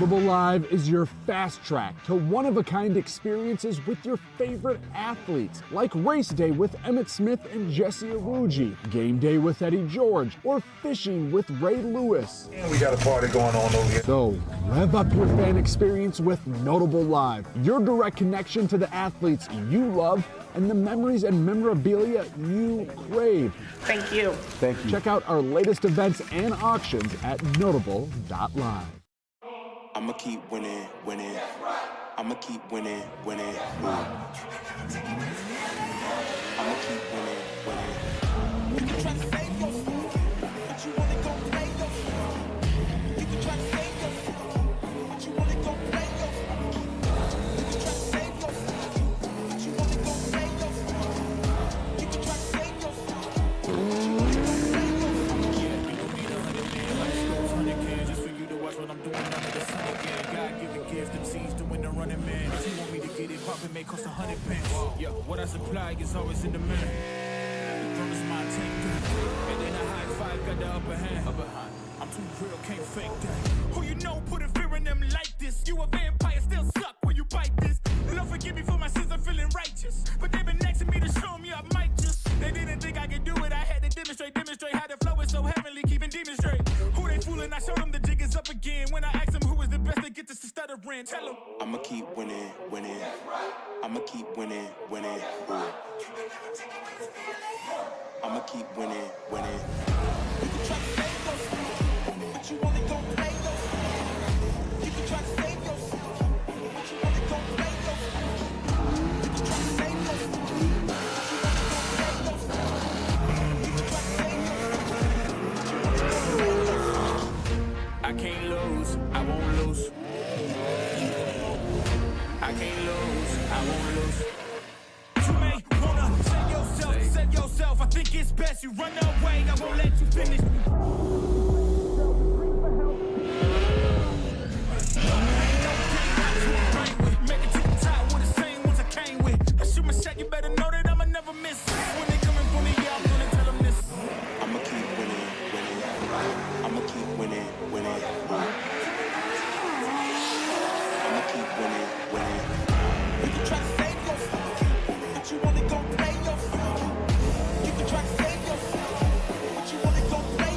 Notable Live is your fast track to one-of-a-kind experiences with your favorite athletes, like race day with Emmett Smith and Jesse Aruji, game day with Eddie George, or fishing with Ray Lewis. And we got a party going on over here. So, rev up your fan experience with Notable Live, your direct connection to the athletes you love and the memories and memorabilia you crave. Thank you. Thank you. Check out our latest events and auctions at notable.live. I'ma keep winning, winning. I'ma keep winning, winning. I'ma keep winning, winning. You can try to save yourself, but you wanna go play yourself. You can try to save yourself, but you wanna go play yourself. You can try to save yourself, but you wanna go play yourself. You can try to save yourself, but you wanna go play yourself. Yeah, you don't need 100 million like scores, 100 kids just for you to watch what I'm doing under the sun again. God-given gift, them seeds to win the running man. If you want me to get it poppin', may cost 100 pence. Yeah, what I supply is always in demand. The throne is mine, take that. And then a high five got the upper hand. I'm too real, can't fake that. Who you know put a fear in them like this? You a vampire, still suck when you bite this. Lord forgive me for my sins, I'm feeling righteous. But they've been next to me to show me I might just. They didn't think I could do it, I had to demonstrate how the flow is so heavenly, keeping demons straight. Who they fooling? I showed them the jig is up again. When I asked them who was the best, they get this to stuttering. Tell them I'ma keep winning, winning. I'ma keep winning, winning. I'ma keep winning, winning. You can try to save yourself, but you wanna go play yourself. You can try to save yourself, but you wanna go play yourself. You can try to save yourself, but you wanna go play yourself. You can try to save yourself, but you wanna go play yourself. I can't lose, I won't lose. I can't lose, I won't lose. You may wanna save yourself. I think it's best you run away. I won't let you finish. Make it to the top with the same ones I came with. I shoot my shot, you better know that I'ma never miss. When they coming for me, yeah, I'm gonna tell them this. I'ma keep winning, winning. I'ma keep winning, winning. I'ma keep winning, winning. You can try to save yourself, but you wanna go play yourself. You can try to save yourself, but you wanna go play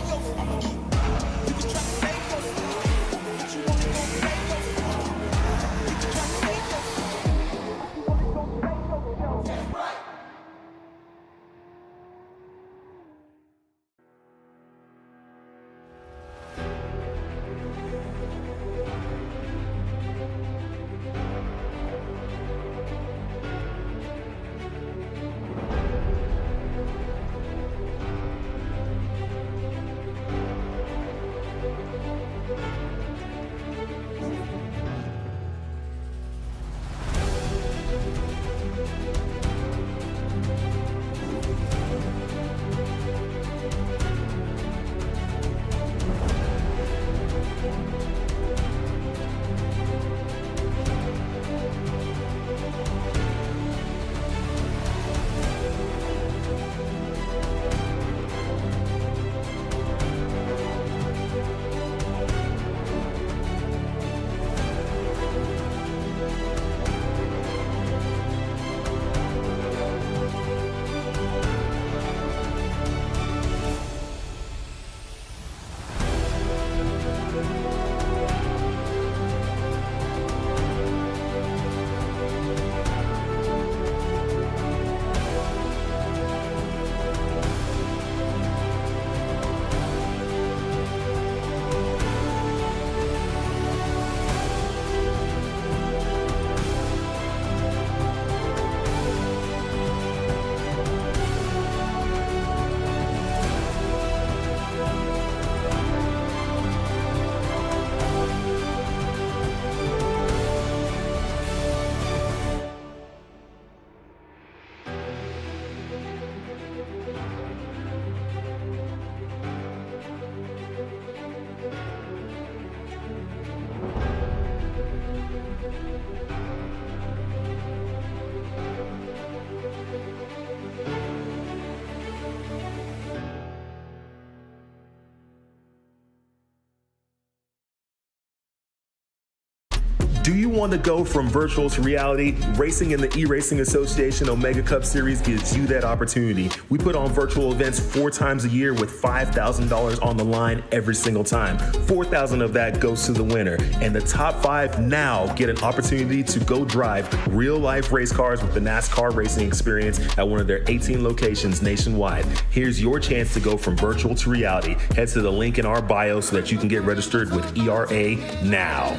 Do you want to go from virtual to reality? Racing in the eRacing Association Omega Cup Series gives you that opportunity. We put on virtual events 4 times a year with $5,000 on the line every single time. 4,000 of that goes to the winner. And the top 5 now get an opportunity to go drive real-life race cars with the NASCAR racing experience at one of their 18 locations nationwide. Here's your chance to go from virtual to reality. Head to the link in our bio so that you can get registered with ERA now.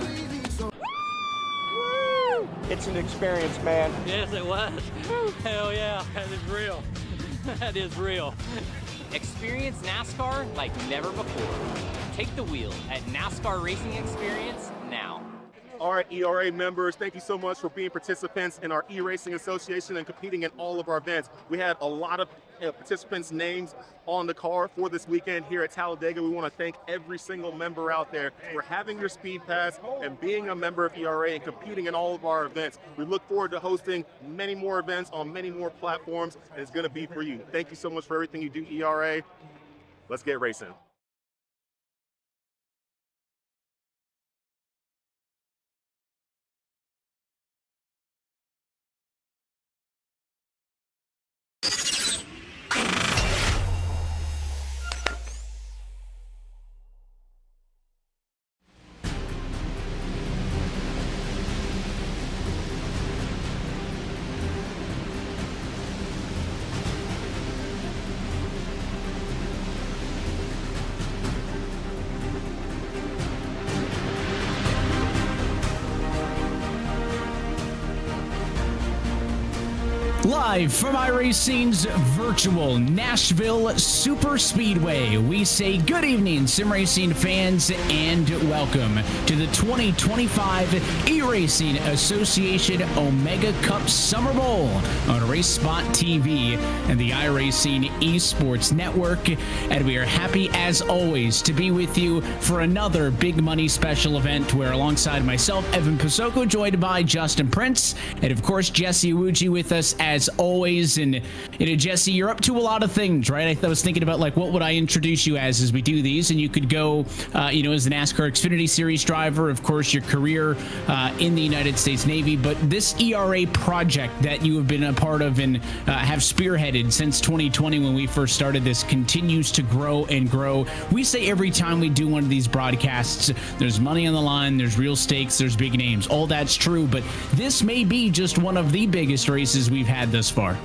It's an experience, man. Yes, it was. Hell yeah, that is real. That is real. Experience NASCAR like never before. Take the wheel at NASCAR Racing Experience now. All right, ERA members, thank you so much for being participants in our eRacing Association and competing in all of our events. We had a lot of participants' names on the car for this weekend here at Talladega. We want to thank every single member out there for having your speed pass and being a member of ERA and competing in all of our events. We look forward to hosting many more events on many more platforms, and it's going to be for you. Thank you so much for everything you do, ERA. Let's get racing. Live from iRacing's virtual Nashville Superspeedway, we say good evening, sim racing fans, and welcome to the 2025 eRacing Association Omega Cup Summer Bowl on RaceSpot TV and the iRacing Esports Network. And we are happy, as always, to be with you for another big money special event where, alongside myself, Evan Pasoko, joined by Justin Prince, and of course, Jesse Awuji with us as always. And Jesse, you're up to a lot of things, right? I was thinking about, like, what would I introduce you as we do these, and you could go as the NASCAR Xfinity Series driver, of course, your career in the United States Navy, but this ERA project that you have been a part of and have spearheaded since 2020 when we first started this continues to grow and grow. We say every time we do one of these broadcasts, there's money on the line, there's real stakes, there's big names. All that's true, but this may be just one of the biggest races we've had thus far.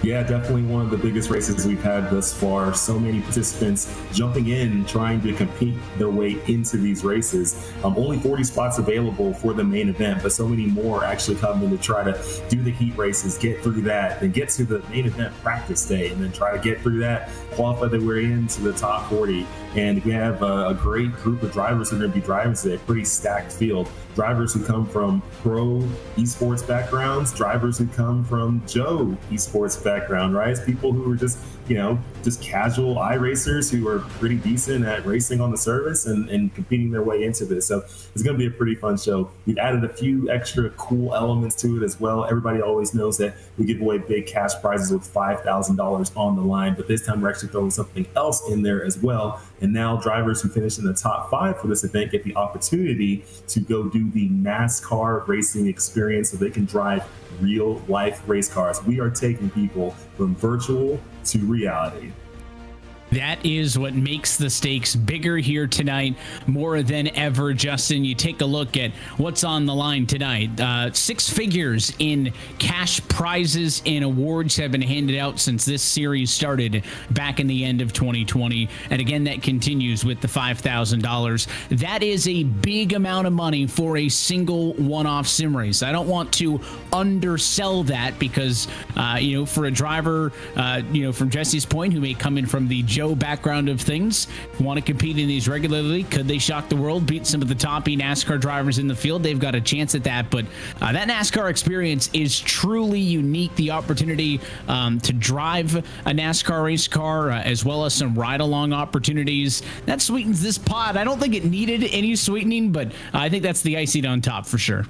Yeah, definitely one of the biggest races we've had thus far. So many participants jumping in, trying to compete their way into these races. Only 40 spots available for the main event, but so many more actually coming to try to do the heat races, get through that, then get to the main event practice day, and then try to get through that, qualify their way into the top 40. And we have a great group of drivers that are going to be driving today, a pretty stacked field. Drivers who come from pro esports backgrounds, drivers who come from Joe esports background, right? It's people who are just casual iRacers who are pretty decent at racing on the surface and competing their way into this. So it's going to be a pretty fun show. We've added a few extra cool elements to it as well. Everybody always knows that we give away big cash prizes with $5,000 on the line, but this time we're actually throwing something else in there as well. And now drivers who finish in the top 5 for this event get the opportunity to go do the NASCAR racing experience so they can drive real life race cars. We are taking people from virtual to reality. That is what makes the stakes bigger here tonight, more than ever. Justin, you take a look at what's on the line tonight. 6 figures in cash prizes and awards have been handed out since this series started back in the end of 2020. And again, that continues with the $5,000. That is a big amount of money for a single one-off sim race. I don't want to undersell that because, for a driver, from Jesse's point, who may come in from the Joe background of things, want to compete in these regularly, could they shock the world, beat some of the top NASCAR drivers in the field? They've got a chance at that, but that NASCAR experience is truly unique. The opportunity to drive a NASCAR race car, as well as some ride-along opportunities, that sweetens this pot. I don't think it needed any sweetening, but I think that's the icing on top for sure.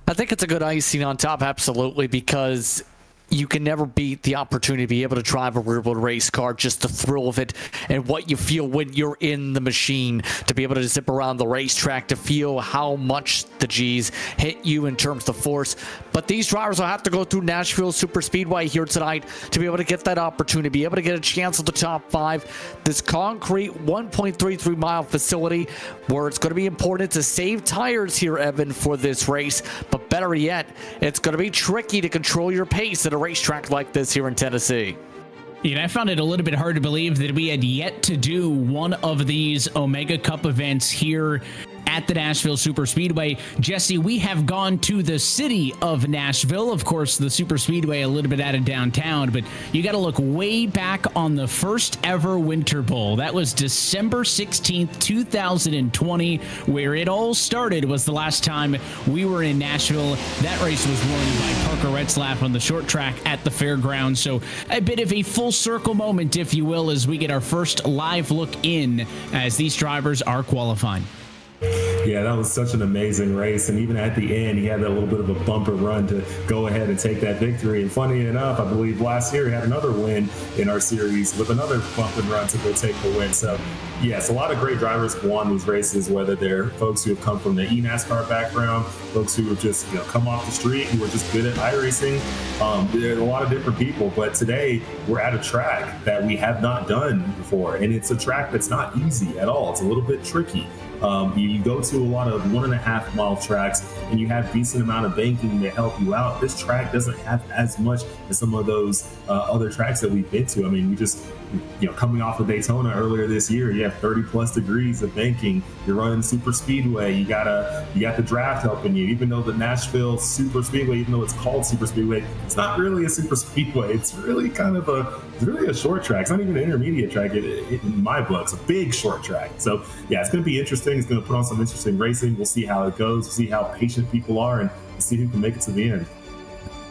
I think it's a good icing on top, absolutely, because you can never beat the opportunity to be able to drive a real-world race car, just the thrill of it and what you feel when you're in the machine, to be able to zip around the racetrack, to feel how much the G's hit you in terms of force. But these drivers will have to go through Nashville Superspeedway here tonight to be able to get that opportunity, be able to get a chance at the top 5. This concrete 1.33 mile facility where it's going to be important to save tires here, Evan, for this race. But better yet, it's going to be tricky to control your pace at a racetrack like this here in Tennessee. Yeah, I found it a little bit hard to believe that we had yet to do one of these Omega Cup events here at the Nashville Superspeedway. Jesse, we have gone to the city of Nashville. Of course, the Superspeedway a little bit out of downtown, but you got to look way back on the first ever Winter Bowl. That was December 16th, 2020, where it all started. Was the last time we were in Nashville. That race was won by Parker Retzlaff on the short track at the fairgrounds. So a bit of a full circle moment, if you will, as we get our first live look in as these drivers are qualifying. Yeah, that was such an amazing race. And even at the end, he had that little bit of a bumper run to go ahead and take that victory. And funny enough, I believe last year he had another win in our series with another bump and run to go take the win. So, yes, a lot of great drivers won these races, whether they're folks who have come from the eNASCAR background, folks who have just come off the street, who are just good at iRacing. There are a lot of different people. But today, we're at a track that we have not done before. And it's a track that's not easy at all. It's a little bit tricky. You go to a lot of 1.5 mile tracks and you have decent amount of banking to help you out. This track doesn't have as much as some of those other tracks that we've been to. I mean, we just, coming off of Daytona earlier this year, you have 30 plus degrees of banking. You're running Superspeedway. You got the draft helping you. Even though the Nashville Superspeedway, even though it's called Superspeedway, it's not really a Superspeedway. It's really it's really a short track. It's not even an intermediate track in my book. It's a big short track. So yeah, it's going to be interesting. It's going to put on some interesting racing. We'll see how it goes. We'll see how patient people are and see who can make it to the end.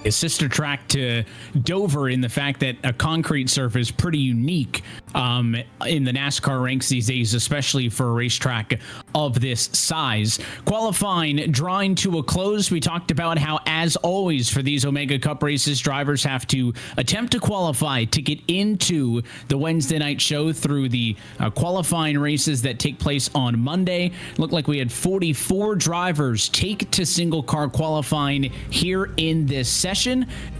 A sister track to Dover in the fact that a concrete surface pretty unique in the NASCAR ranks these days, especially for a racetrack of this size. Qualifying drawing to a close. We talked about how, as always, for these Omega Cup races, drivers have to attempt to qualify to get into the Wednesday night show through the qualifying races that take place on Monday. Looked like we had 44 drivers take to single car qualifying here in this session.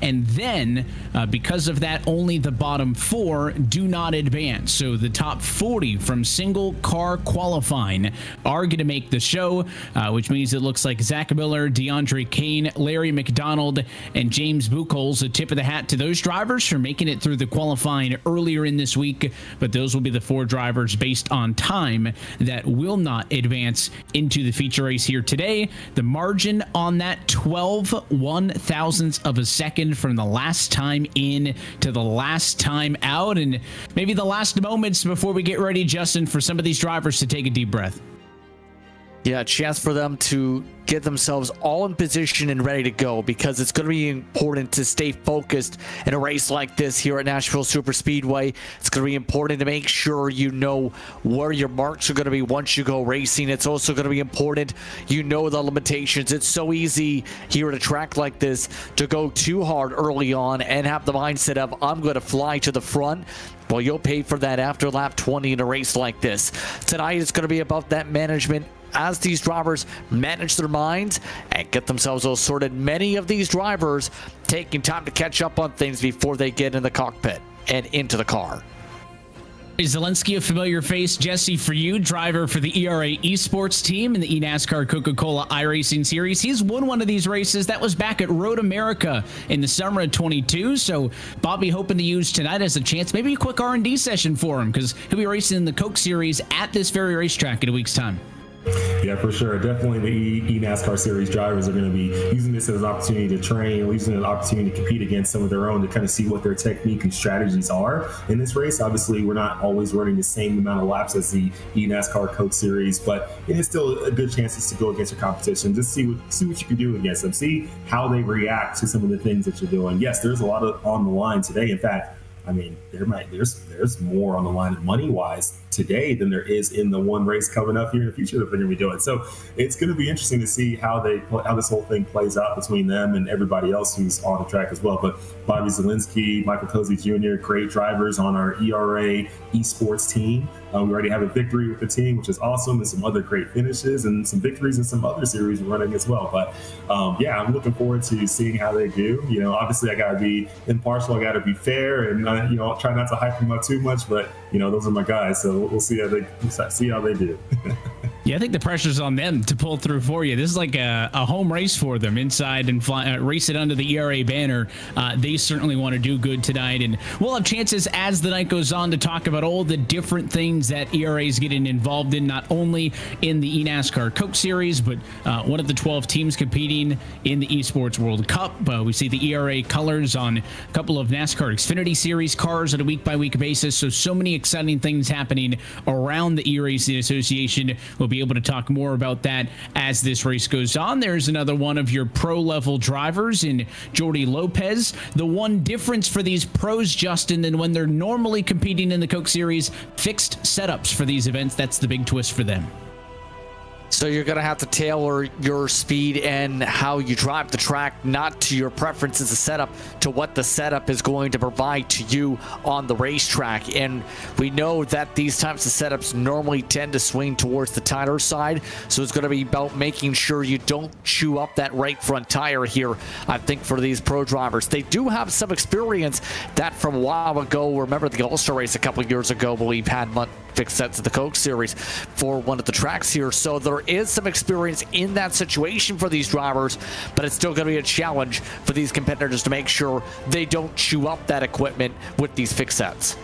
And then, because of that, only the bottom 4 do not advance. So the top 40 from single car qualifying are going to make the show, which means it looks like Zach Miller, DeAndre Kane, Larry McDonald, and James Buchholz. A tip of the hat to those drivers for making it through the qualifying earlier in this week. But those will be the 4 drivers based on time that will not advance into the feature race here today. The margin on that 12 1/1000ths of a second from the last time in to the last time out, and maybe the last moments before we get ready, Justin, for some of these drivers to take a deep breath. Yeah, a chance for them to get themselves all in position and ready to go, because it's going to be important to stay focused in a race like this here at Nashville Superspeedway. It's going to be important to make sure you know where your marks are going to be once you go racing. It's also going to be important you know the limitations. It's so easy here at a track like this to go too hard early on and have the mindset of, I'm going to fly to the front. Well, you'll pay for that after lap 20 in a race like this. Tonight, it's going to be about that management as these drivers manage their minds and get themselves all sorted. Many of these drivers taking time to catch up on things before they get in the cockpit and into the car. Is Zelensky a familiar face, Jesse, for you, driver for the ERA Esports team in the eNASCAR Coca-Cola iRacing Series? He's won one of these races. That was back at Road America in the summer of 22. So Bobby hoping to use tonight as a chance, maybe a quick R&D session for him, because he'll be racing in the Coke Series at this very racetrack in a week's time. Yeah, for sure. Definitely the eNASCAR Series drivers are going to be using this as an opportunity to train, using it as an opportunity to compete against some of their own, to kind of see what their technique and strategies are in this race. Obviously, we're not always running the same amount of laps as the eNASCAR Coke Series, but it's still a good chance to go against your competition. Just see what you can do against them. See how they react to some of the things that you're doing. Yes, there's a lot on the line today. In fact, I mean, there's more on the line money wise today than there is in the one race coming up here in the future that they're going to be doing. So it's going to be interesting to see how this whole thing plays out between them and everybody else who's on the track as well. But Bobby Zielinski, Michael Cozy Jr., great drivers on our ERA esports team. We already have a victory with the team, which is awesome, and some other great finishes and some victories in some other series we're running as well. But yeah, I'm looking forward to seeing how they do. You know, obviously I got to be impartial, I got to be fair, and you know, try not to hype them up too much. But you know, those are my guys, so we'll see how they do. Yeah, I think the pressure's on them to pull through for you. This is like a home race for them inside and race it under the ERA banner. They certainly want to do good tonight, and we'll have chances as the night goes on to talk about all the different things that ERA is getting involved in, not only in the eNASCAR Coke Series, but one of the 12 teams competing in the Esports World Cup. We see the ERA colors on a couple of NASCAR Xfinity Series cars on a week-by-week basis, so many exciting things happening around the eRacing Association. We'll be able to talk more about that as this race goes on. There's another one of your pro-level drivers in Jordy Lopez. The one difference for these pros, Justin, than when they're normally competing in the Coke Series, fixed setups for these events. That's the big twist for them. So you're going to have to tailor your speed and how you drive the track, not to your preferences of setup, to what the setup is going to provide to you on the racetrack. And we know that these types of setups normally tend to swing towards the tighter side. So it's going to be about making sure you don't chew up that right front tire here, I think, for these pro drivers. They do have some experience that from a while ago. Remember the All-Star race a couple of years ago, we've had fixed sets of the Coke Series for one of the tracks here. So there is some experience in that situation for these drivers, but it's still going to be a challenge for these competitors to make sure they don't chew up that equipment with these fixed sets.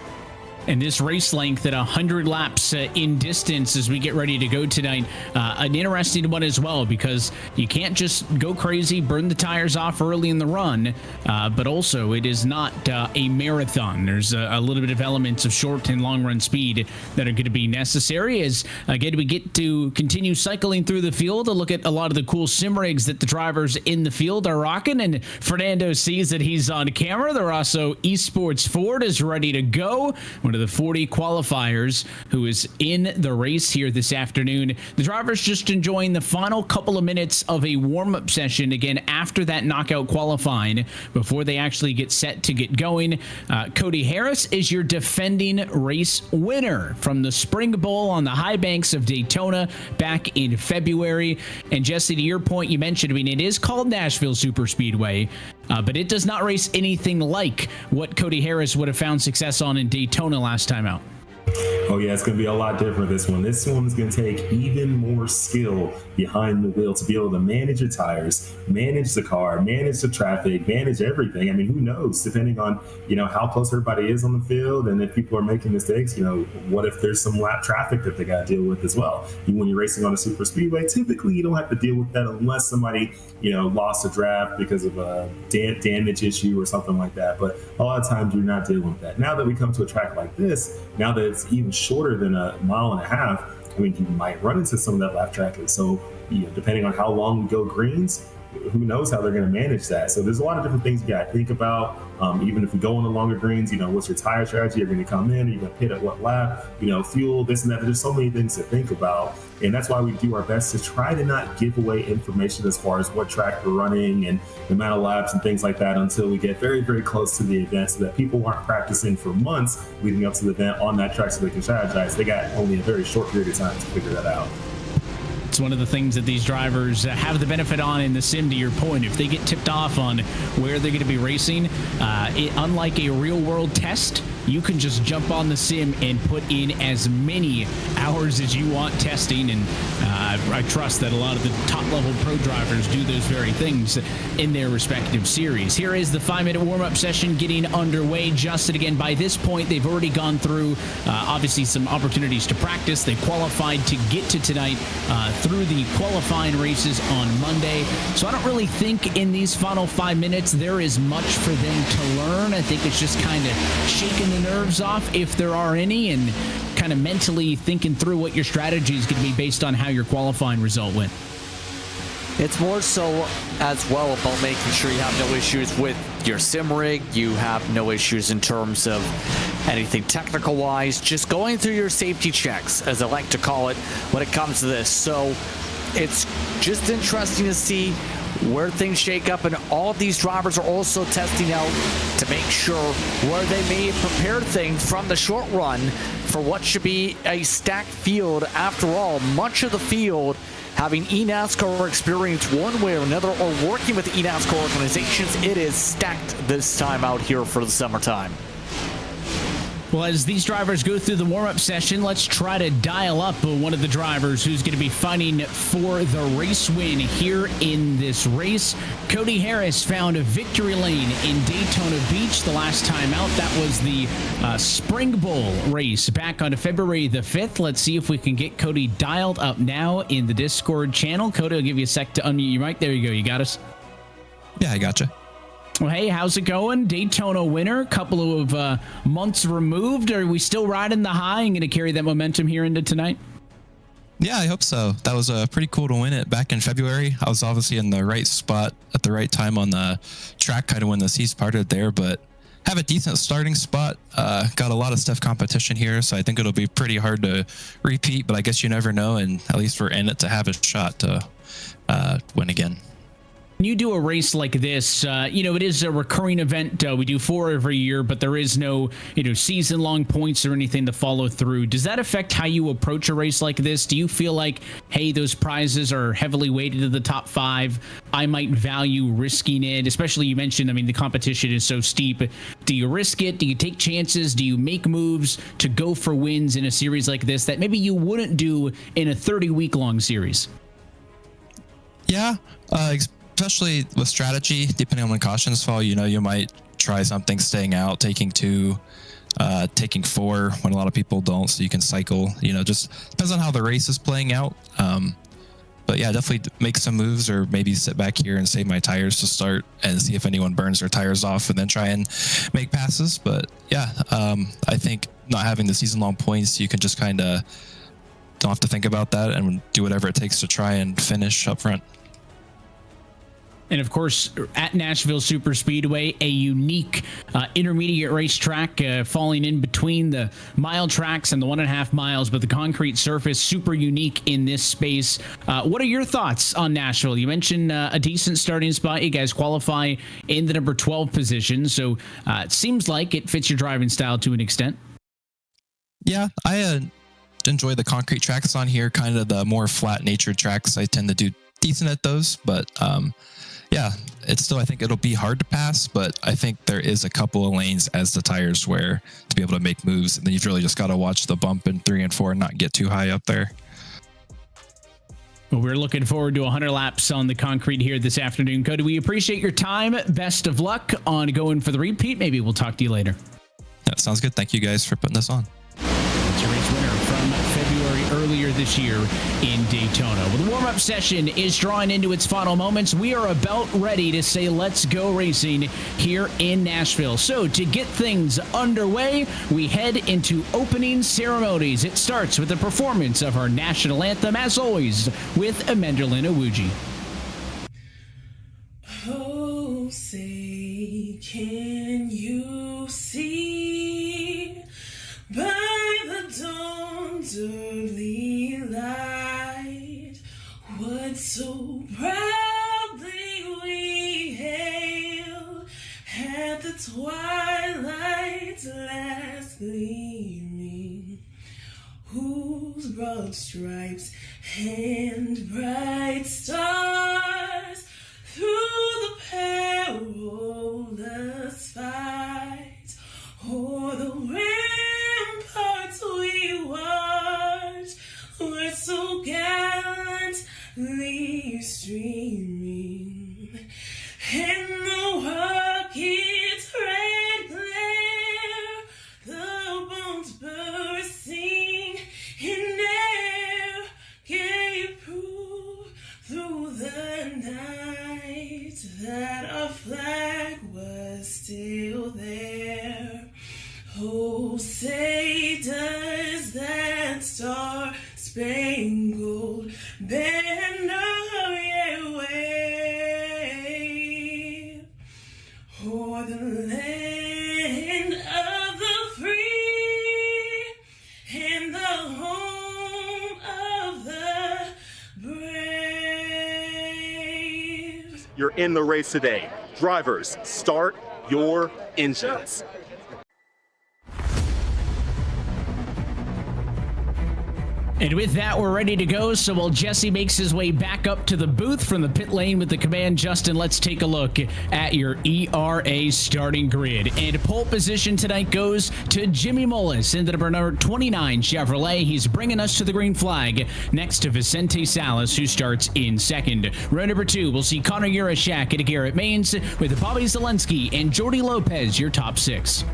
And this race length at 100 laps in distance as we get ready to go tonight, an interesting one as well, because you can't just go crazy, burn the tires off early in the run, but also it is not a marathon. There's a little bit of elements of short and long run speed that are going to be necessary as, again, we get to continue cycling through the field to look at a lot of the cool sim rigs that the drivers in the field are rocking. And Fernando sees that he's on camera. They're also Esports Ford is ready to go. One of the 40 qualifiers who is in the race here this afternoon. The drivers just enjoying the final couple of minutes of a warm-up session again after that knockout qualifying before they actually get set to get going. Cody Harris is your defending race winner from the Spring Bowl on the high banks of Daytona back in February. And Jesse, to your point, you mentioned, I mean, it is called Nashville Superspeedway, but it does not race anything like what Cody Harris would have found success on in Daytona last time out. Oh yeah, it's going to be a lot different this one. This one is going to take even more skill behind the wheel to be able to manage your tires, manage the car, manage the traffic, manage everything. I mean, who knows, depending on, you know, how close everybody is on the field, and if people are making mistakes, you know, what if there's some lap traffic that they got to deal with as well. When you're racing on a super speedway, typically you don't have to deal with that unless somebody, you know, lost a draft because of a damage issue or something like that. But a lot of times you're not dealing with that. Now that we come to a track like this, now that it's even shorter than a mile and a half, I mean, you might run into some of that lap traffic. So, you know, depending on how long we go greens, who knows how they're going to manage that. So there's a lot of different things you got to think about. Even if we go on the longer greens, you know, what's your tire strategy? You're going to come in, you're going to pit at what lap, you know, fuel, this and that. There's so many things to think about. And that's why we do our best to try to not give away information as far as what track we're running and the amount of laps and things like that until we get very, very close to the event, so that people aren't practicing for months leading up to the event on that track so they can strategize. They got only a very short period of time to figure that out. It's one of the things that these drivers have the benefit on in the sim, to your point. If they get tipped off on where they're going to be racing, unlike a real-world test, you can just jump on the sim and put in as many hours as you want testing. And I trust that a lot of the top-level pro drivers do those very things in their respective series. Here is the 5-minute warm-up session getting underway. Justin, again, by this point, they've already gone through, obviously, some opportunities to practice. They qualified to get to tonight through the qualifying races on Monday. So I don't really think in these final 5 minutes there is much for them to learn. I think it's just kind of shaking the nerves off, if there are any, and kind of mentally thinking through what your strategy is going to be based on how your qualifying result went. It's more so as well about making sure you have no issues with your sim rig, you have no issues in terms of anything technical wise, just going through your safety checks, as I like to call it, when it comes to this. So it's just interesting to see where things shake up, and all of these drivers are also testing out to make sure where they may prepare things from the short run for what should be a stacked field. After all, much of the field having eNASCAR experience one way or another, or working with eNASCAR organizations, it is stacked this time out here for the summertime. Well, as these drivers go through the warm-up session, let's try to dial up one of the drivers who's going to be fighting for the race win here in this race. Cody Harris found a victory lane in Daytona Beach the last time out. That was the Spring Bowl race back on February the 5th. Let's see if we can get Cody dialed up now in the Discord channel. Cody, I'll give you a sec to unmute your mic. There you go. You got us? Yeah, I gotcha. Well, hey, how's it going? Daytona winner, couple of months removed. Are we still riding the high and going to carry that momentum here into tonight? Yeah, I hope so. That was pretty cool to win it back in February. I was obviously in the right spot at the right time on the track, kind of when the season started there, but have a decent starting spot. Got a lot of stiff competition here, so I think it'll be pretty hard to repeat, but I guess you never know, and at least we're in it to have a shot to win again. When you do a race like this, it is a recurring event. We do 4 every year, but there is no, season-long points or anything to follow through. Does that affect how you approach a race like this? Do you feel like, hey, those prizes are heavily weighted to the top 5? I might value risking it, especially you mentioned, the competition is so steep. Do you risk it? Do you take chances? Do you make moves to go for wins in a series like this that maybe you wouldn't do in a 30-week-long series? Yeah, especially with strategy, depending on when cautions fall, you might try something staying out, taking 2, taking 4 when a lot of people don't, so you can cycle, just depends on how the race is playing out. But yeah, definitely make some moves, or maybe sit back here and save my tires to start and see if anyone burns their tires off and then try and make passes. But yeah, I think not having the season-long points, you can just kind of don't have to think about that and do whatever it takes to try and finish up front. And of course, at Nashville Superspeedway, a unique intermediate racetrack falling in between the mile tracks and the 1.5 miles, but the concrete surface, super unique in this space. What are your thoughts on Nashville? You mentioned a decent starting spot. You guys qualify in the number 12 position, so it seems like it fits your driving style to an extent. Yeah, I enjoy the concrete tracks on here, kind of the more flat-natured tracks. I tend to do decent at those, but yeah, it's still, I think it'll be hard to pass, but I think there is a couple of lanes as the tires wear to be able to make moves. And then you've really just got to watch the bump in 3 and 4 and not get too high up there. Well, we're looking forward to 100 laps on the concrete here this afternoon. Cody, we appreciate your time. Best of luck on going for the repeat. Maybe we'll talk to you later. That sounds good. Thank you guys for putting this on. It's your race winner from February earlier this year in Daytona. Well, the warm-up session is drawing into its final moments. We are about ready to say let's go racing here in Nashville. So to get things underway, we head into opening ceremonies. It starts with the performance of our national anthem, as always, with Amendalyn Awuji. Oh, say, can you see by the dawn's early light what so proudly we hailed at the twilight's last gleaming, whose broad stripes and bright stars through the perilous fight o'er the ramparts we watched were so gallantly streaming, and the rocket's red glare, the bombs bursting in air, gave proof you're in the race today. Drivers, start your engines. And with that, we're ready to go. So while Jesse makes his way back up to the booth from the pit lane with the command, Justin, let's take a look at your ERA starting grid. And pole position tonight goes to Jimmy Mullis in the number 29 Chevrolet. He's bringing us to the green flag next to Vicente Salas, who starts in second. Row number 2, we'll see Connor Urashak at Garrett Maines with Bobby Zelensky and Jordy Lopez, your top 6.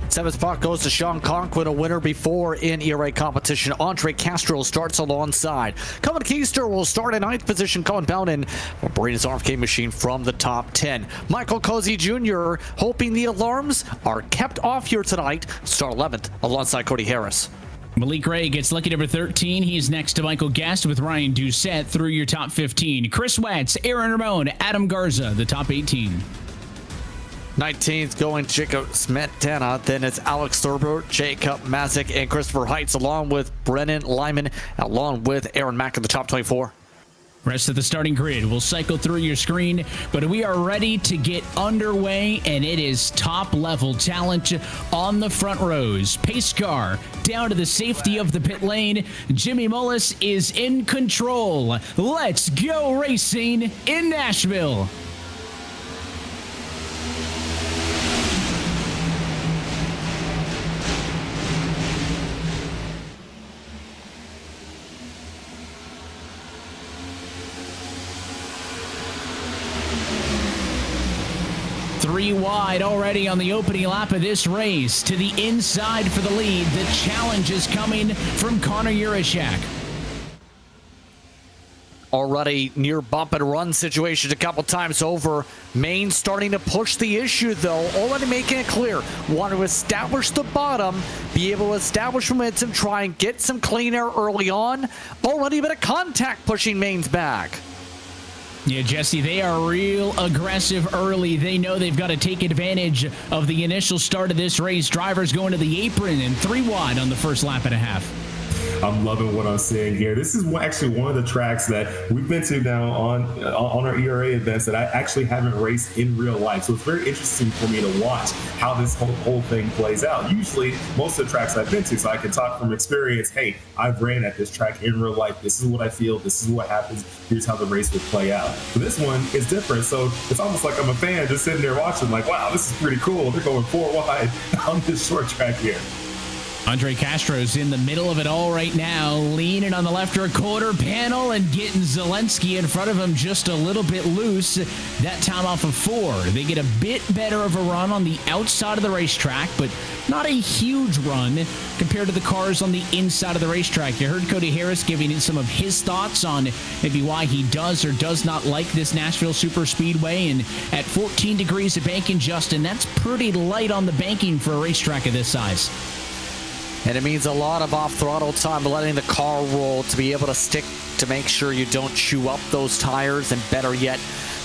7th spot goes to Sean Conklin, a winner before in ERA competition. Andre Castro starts alongside. Colin Keister will start in 9th position. Colin Bowden will bring his RFK machine from the top 10. Michael Cozy Jr. hoping the alarms are kept off here tonight. Start 11th alongside Cody Harris. Malik Ray gets lucky number 13. He's next to Michael Guest with Ryan Doucette through your top 15. Chris Watts, Aaron Ramon, Adam Garza, the top 18. 19th going Jacob Smetana. Then it's Alex Thurber, Jacob Mazik, and Christopher Heights, along with Brennan Lyman, along with Aaron Mack in the top 24. Rest of the starting grid will cycle through your screen, but we are ready to get underway, and it is top-level talent on the front rows. Pace car down to the safety of the pit lane. Jimmy Mullis is in control. Let's go racing in Nashville. Three wide already on the opening lap of this race. To the inside for the lead. The challenge is coming from Connor Urashak. Already near bump and run situations a couple times over. Maine starting to push the issue, though. Already making it clear. Want to establish the bottom, be able to establish momentum, try and get some clean air early on. Already a bit of contact pushing Maine's back. Yeah, Jesse, they are real aggressive early. They know they've got to take advantage of the initial start of this race. Drivers going to the apron and 3 wide on the first lap and a half. I'm loving what I'm seeing here. This is actually one of the tracks that we've been to now on our ERA events that I actually haven't raced in real life. So it's very interesting for me to watch how this whole thing plays out. Usually, most of the tracks I've been to, so I can talk from experience, hey, I've ran at this track in real life. This is what I feel. This is what happens. Here's how the race will play out. But this one is different. So it's almost like I'm a fan just sitting there watching like, wow, this is pretty cool. They're going 4 wide on this short track here. Andre Castro's in the middle of it all right now, leaning on the left rear quarter panel and getting Zelensky in front of him just a little bit loose. That time off of 4. They get a bit better of a run on the outside of the racetrack, but not a huge run compared to the cars on the inside of the racetrack. You heard Cody Harris giving some of his thoughts on maybe why he does or does not like this Nashville Superspeedway. And at 14 degrees of banking, Justin, that's pretty light on the banking for a racetrack of this size. And it means a lot of off-throttle time, letting the car roll to be able to stick to make sure you don't chew up those tires, and better yet,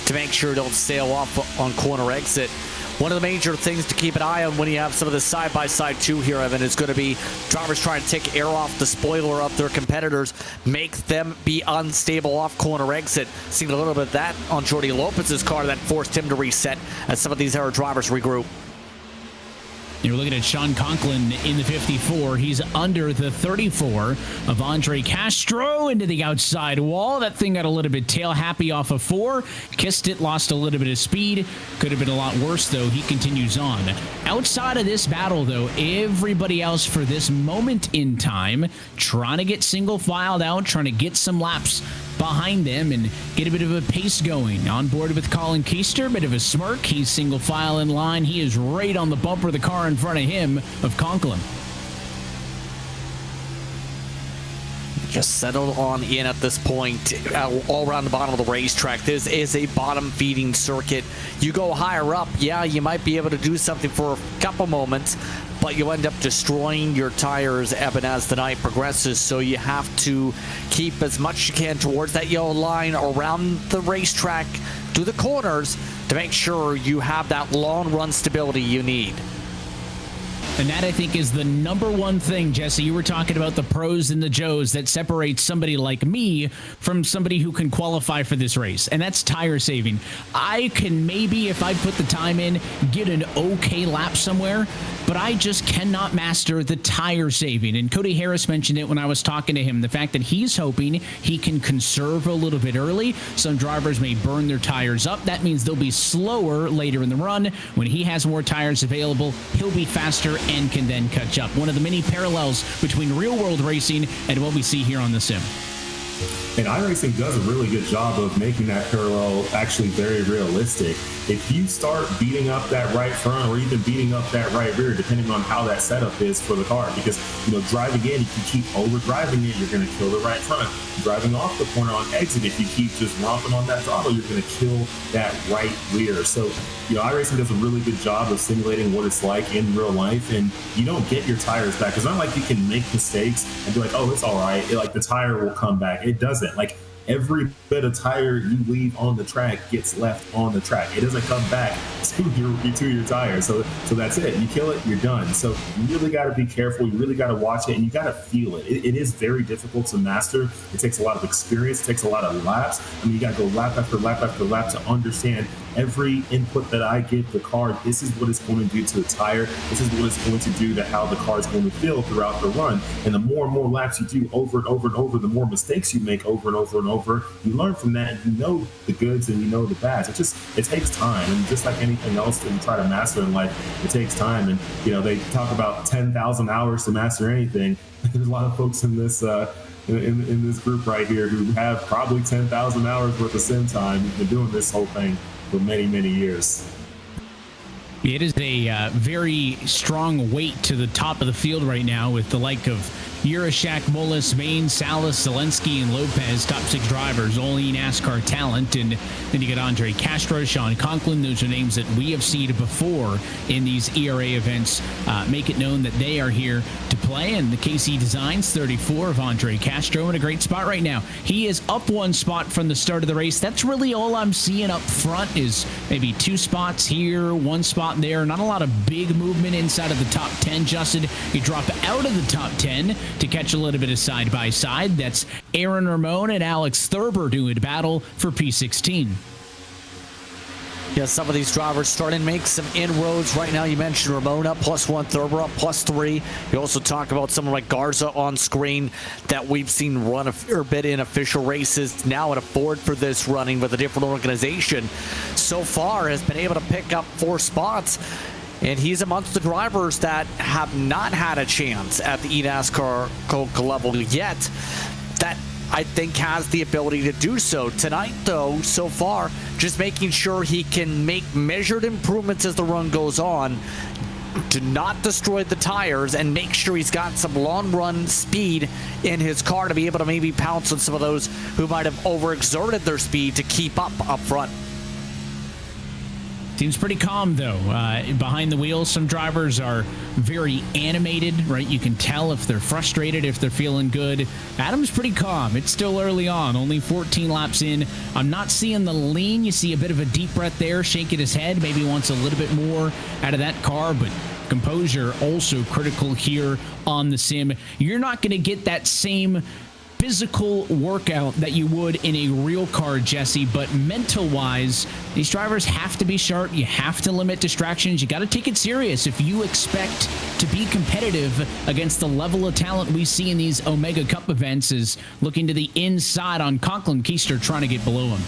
to make sure you don't sail off on corner exit. One of the major things to keep an eye on when you have some of the side-by-side too here, Evan, is going to be drivers trying to take air off the spoiler of their competitors, make them be unstable off corner exit. Seen a little bit of that on Jordy Lopez's car that forced him to reset as some of these other drivers regroup. You're looking at Sean Conklin in the 54. He's under the 34 of Andre Castro into the outside wall. That thing got a little bit tail happy off of 4. Kissed it, lost a little bit of speed. Could have been a lot worse, though. He continues on. Outside of this battle, though, everybody else for this moment in time trying to get single filed out, trying to get some laps behind them and get a bit of a pace going. On board with Colin Keister, bit of a smirk. He's single file in line. He is right on the bumper of the car in front of him of Conklin. Just settled on in at this point, all around the bottom of the racetrack. This is a bottom-feeding circuit. You go higher up, yeah, you might be able to do something for a couple moments, but you end up destroying your tires, Evan, as the night progresses. So you have to keep as much as you can towards that yellow line around the racetrack to the corners to make sure you have that long run stability you need. And that, I think, is the number one thing, Jesse. You were talking about the pros and the Joes that separates somebody like me from somebody who can qualify for this race, and that's tire saving. I can maybe, if I put the time in, get an okay lap somewhere, but I just cannot master the tire saving. And Cody Harris mentioned it when I was talking to him, the fact that he's hoping he can conserve a little bit early. Some drivers may burn their tires up. That means they'll be slower later in the run. When he has more tires available, he'll be faster and can then catch up. One of the many parallels between real-world racing and what we see here on the sim. And iRacing does a really good job of making that parallel actually very realistic. If you start beating up that right front or even beating up that right rear, depending on how that setup is for the car, because, you know, driving in, if you keep over-driving it, you're going to kill the right front. Driving off the corner on exit, if you keep just romping on that throttle, you're going to kill that right rear. So, you know, iRacing does a really good job of simulating what it's like in real life, and you don't get your tires back. It's not like you can make mistakes and be like, oh, it's all right. Like, the tire will come back. It doesn't. Like, every bit of tire you leave on the track gets left on the track. It doesn't come back to your tire. So that's it. You kill it, you're done. So you really got to be careful. You really got to watch it, and you got to feel it. It is very difficult to master. It takes a lot of experience. It takes a lot of laps. I mean, you got to go lap after lap after lap to understand every input that I give the car. This is what it's going to do to the tire. This is what it's going to do to how the car is going to feel throughout the run. And the more and more laps you do over and over and over, the more mistakes you make over and over and over, you learn from that, and you know the goods and you know the bads. It takes time, and just like anything else that you try to master in life, it takes time. And you know, they talk about 10,000 hours to master anything. There's a lot of folks in this in this group right here who have probably 10,000 hours worth of sim time. Who've been doing this whole thing for many, many years. It is a very strong weight to the top of the field right now, with the like of Urashak, Molis, Main, Salas, Zelensky, and Lopez, top 6 drivers, only NASCAR talent. And then you get Andre Castro, Sean Conklin. Those are names that we have seen before in these ERA events. Make it known that they are here to play. And the KC Designs 34 of Andre Castro in a great spot right now. He is up 1 spot from the start of the race. That's really all I'm seeing up front, is maybe 2 spots here, 1 spot there. Not a lot of big movement inside of the top 10, Justin. You drop out of the top 10 to catch a little bit of side-by-side. That's Aaron Ramon and Alex Thurber doing battle for P16. Yeah, some of these drivers starting to make some inroads right now. You mentioned Ramon up +1, Thurber up +3. You also talk about someone like Garza on screen that we've seen run a fair bit in official races, now at a Ford for this running with a different organization. So far has been able to pick up 4 spots. And he's amongst the drivers that have not had a chance at the eNASCAR Coca level yet, that I think has the ability to do so. Tonight, though, so far, just making sure he can make measured improvements as the run goes on, to not destroy the tires, and make sure he's got some long run speed in his car to be able to maybe pounce on some of those who might have overexerted their speed to keep up front. Seems pretty calm, though. Behind the wheel, some drivers are very animated, right? You can tell if they're frustrated, if they're feeling good. Adam's pretty calm. It's still early on, only 14 laps in. I'm not seeing the lean. You see a bit of a deep breath there, shaking his head. Maybe wants a little bit more out of that car, but composure also critical here on the sim. You're not going to get that same physical workout that you would in a real car, Jesse, but mental-wise, these drivers have to be sharp. You have to limit distractions. You got to take it serious if you expect to be competitive against the level of talent we see in these Omega Cup events. Is looking to the inside on Conklin. Keister trying to get below him.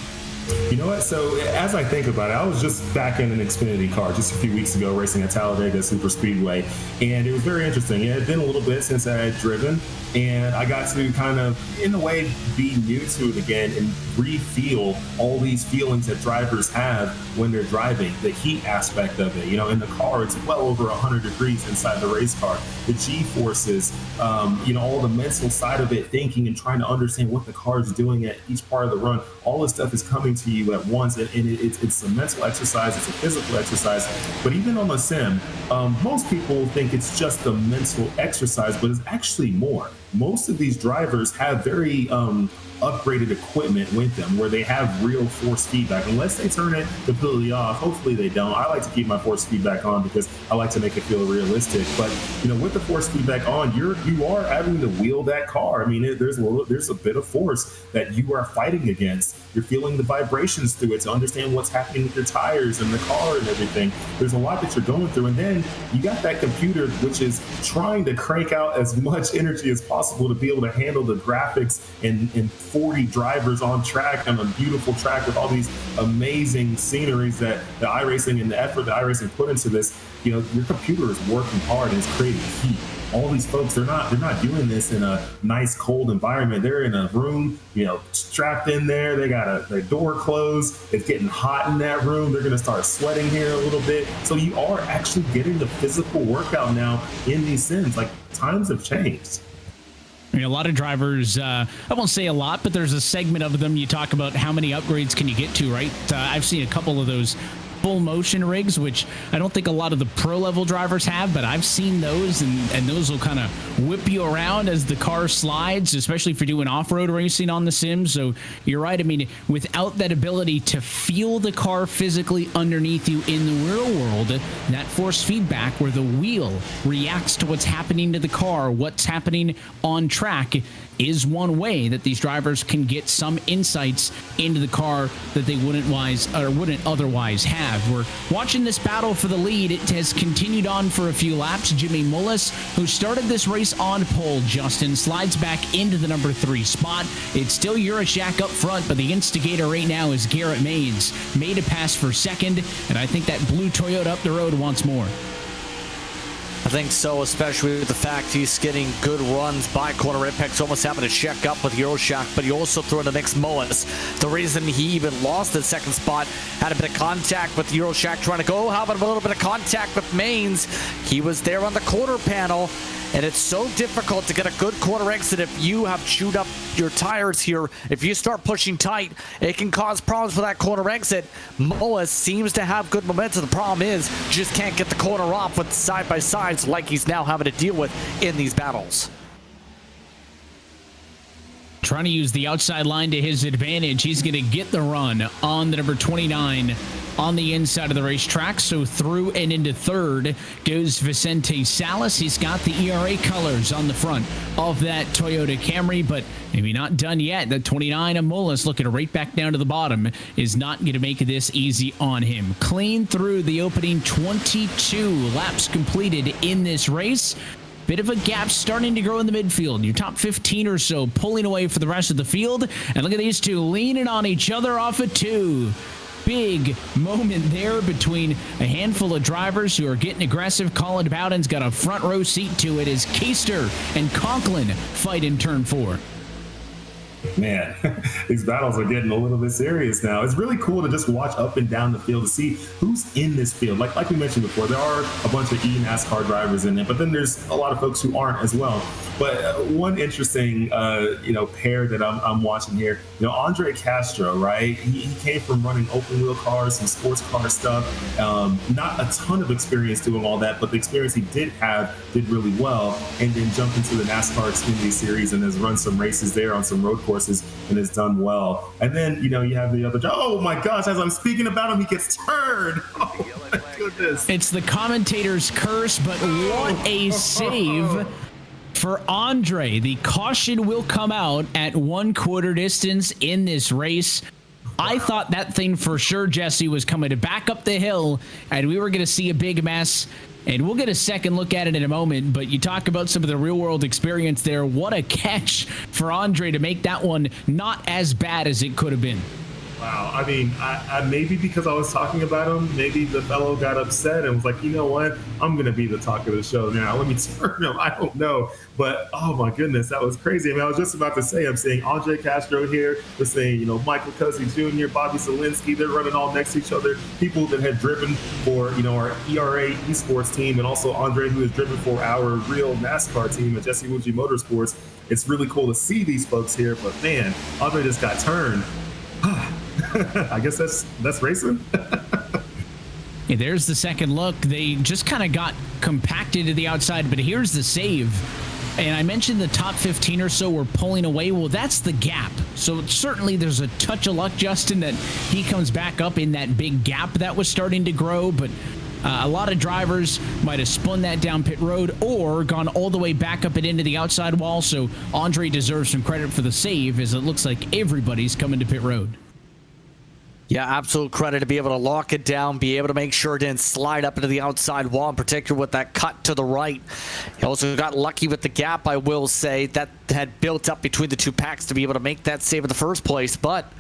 You know what? So as I think about it, I was just back in an Xfinity car just a few weeks ago racing at Talladega Superspeedway, and it was very interesting. It had been a little bit since I had driven, and I got to kind of, in a way, be new to it again and re-feel all these feelings that drivers have when they're driving. The heat aspect of it, you know, in the car, it's well over 100 degrees inside the race car. The G-forces, you know, all the mental side of it, thinking and trying to understand what the car is doing at each part of the run. All this stuff is coming to you at once, and it's a mental exercise, it's a physical exercise. But even on the sim, most people think it's just a mental exercise, but it's actually more. Most of these drivers have very upgraded equipment with them where they have real force feedback. Unless they turn it completely off, hopefully they don't. I like to keep my force feedback on because I like to make it feel realistic. But with the force feedback on, you are having to wheel that car. I mean, there's a bit of force that you are fighting against. You're feeling the vibrations through it to understand what's happening with your tires and the car and everything. There's a lot that you're going through, and then you got that computer which is trying to crank out as much energy as possible to be able to handle the graphics and 40 drivers on track on a beautiful track with all these amazing sceneries that the iRacing and the effort that iRacing put into this. Your computer is working hard and it's creating heat. All these folks, they're not doing this in a nice cold environment. They're in a room, strapped in there. They got their door closed. It's getting hot in that room. They're going to start sweating here a little bit. So you are actually getting the physical workout now in these sims. Like, times have changed. I mean, a lot of drivers, I won't say a lot, but there's a segment of them you talk about how many upgrades can you get to, right? I've seen a couple of those full motion rigs, which I don't think a lot of the pro level drivers have, but I've seen those, and those will kind of whip you around as the car slides, especially if you're doing off-road racing on the Sims. So you're right. I mean, without that ability to feel the car physically underneath you in the real world, that force feedback where the wheel reacts to what's happening to the car, what's happening on track, is one way that these drivers can get some insights into the car that they wouldn't otherwise have. We're watching this battle for the lead. It has continued on for a few laps. Jimmy Mullis, who started this race on pole, Justin, slides back into the number 3 spot. It's still eRacing up front, but the instigator right now is Garrett Maines. Made a pass for second, and I think that blue Toyota up the road wants more. I think so, especially with the fact he's getting good runs by Corner Apex, almost having to check up with eRacing, but he also threw in the mix Mullis. The reason he even lost the second spot, had a bit of contact with eRacing trying to go. How about a little bit of contact with Maines? He was there on the quarter panel, and it's so difficult to get a good corner exit if you have chewed up your tires here. If you start pushing tight, it can cause problems for that corner exit. Mullis seems to have good momentum. The problem is, just can't get the corner off with side-by-sides like he's now having to deal with in these battles. Trying to use the outside line to his advantage. He's going to get the run on the number 29 on the inside of the racetrack. So through and into third goes Vicente Salas. He's got the ERA colors on the front of that Toyota Camry, but maybe not done yet. The 29 of Mullis, looking right back down to the bottom, is not going to make this easy on him. Clean through the opening 22 laps completed in this race. Bit of a gap starting to grow in the midfield. Your top 15 or so pulling away for the rest of the field. And look at these two leaning on each other off of 2. Big moment there between a handful of drivers who are getting aggressive. Colin Bowden's got a front row seat to it as Keister and Conklin fight in turn 4. Man, these battles are getting a little bit serious now. It's really cool to just watch up and down the field to see who's in this field. Like we mentioned before, there are a bunch of eNASCAR drivers in it, but then there's a lot of folks who aren't as well. But one interesting, pair that I'm watching here, Andre Castro, right? He came from running open wheel cars, some sports car stuff. Not a ton of experience doing all that, but the experience he did have did really well. And then jumped into the NASCAR Xfinity Series and has run some races there on some road courses and has done well. And then, you have the other, oh my gosh, as I'm speaking about him, he gets turned. Oh my goodness. It's the commentator's curse, but what a save for Andre. The caution will come out at 1/4 distance in this race. I thought that thing for sure, Jesse, was coming to back up the hill, and we were going to see a big mess. And we'll get a second look at it in a moment, but you talk about some of the real-world experience there. What a catch for Andre to make that one not as bad as it could have been. Wow. I mean, I maybe because I was talking about him, maybe the fellow got upset and was like, you know what? I'm going to be the talk of the show now. Let me turn him. I don't know. But, oh, my goodness, that was crazy. I mean, I was just about to say, I'm seeing Andre Castro here. We're seeing, Michael Cussy Jr., Bobby Zielinski. They're running all next to each other. People that had driven for, our ERA esports team, and also Andre, who has driven for our real NASCAR team at Jesse Wuji Motorsports. It's really cool to see these folks here. But, man, Andre just got turned. I guess that's racing. Yeah, there's the second look. They just kind of got compacted to the outside, but here's the save And I mentioned the top 15 or so were pulling away. Well, that's the gap. So certainly there's a touch of luck, Justin, that he comes back up in that big gap that was starting to grow. But a lot of drivers might have spun that down pit road or gone all the way back up and into the outside wall. So Andre deserves some credit for the save, as it looks like everybody's coming to pit road. Yeah, absolute credit to be able to lock it down, be able to make sure it didn't slide up into the outside wall, in particular with that cut to the right. He also got lucky with the gap, I will say, that had built up between the two packs to be able to make that save in the first place. But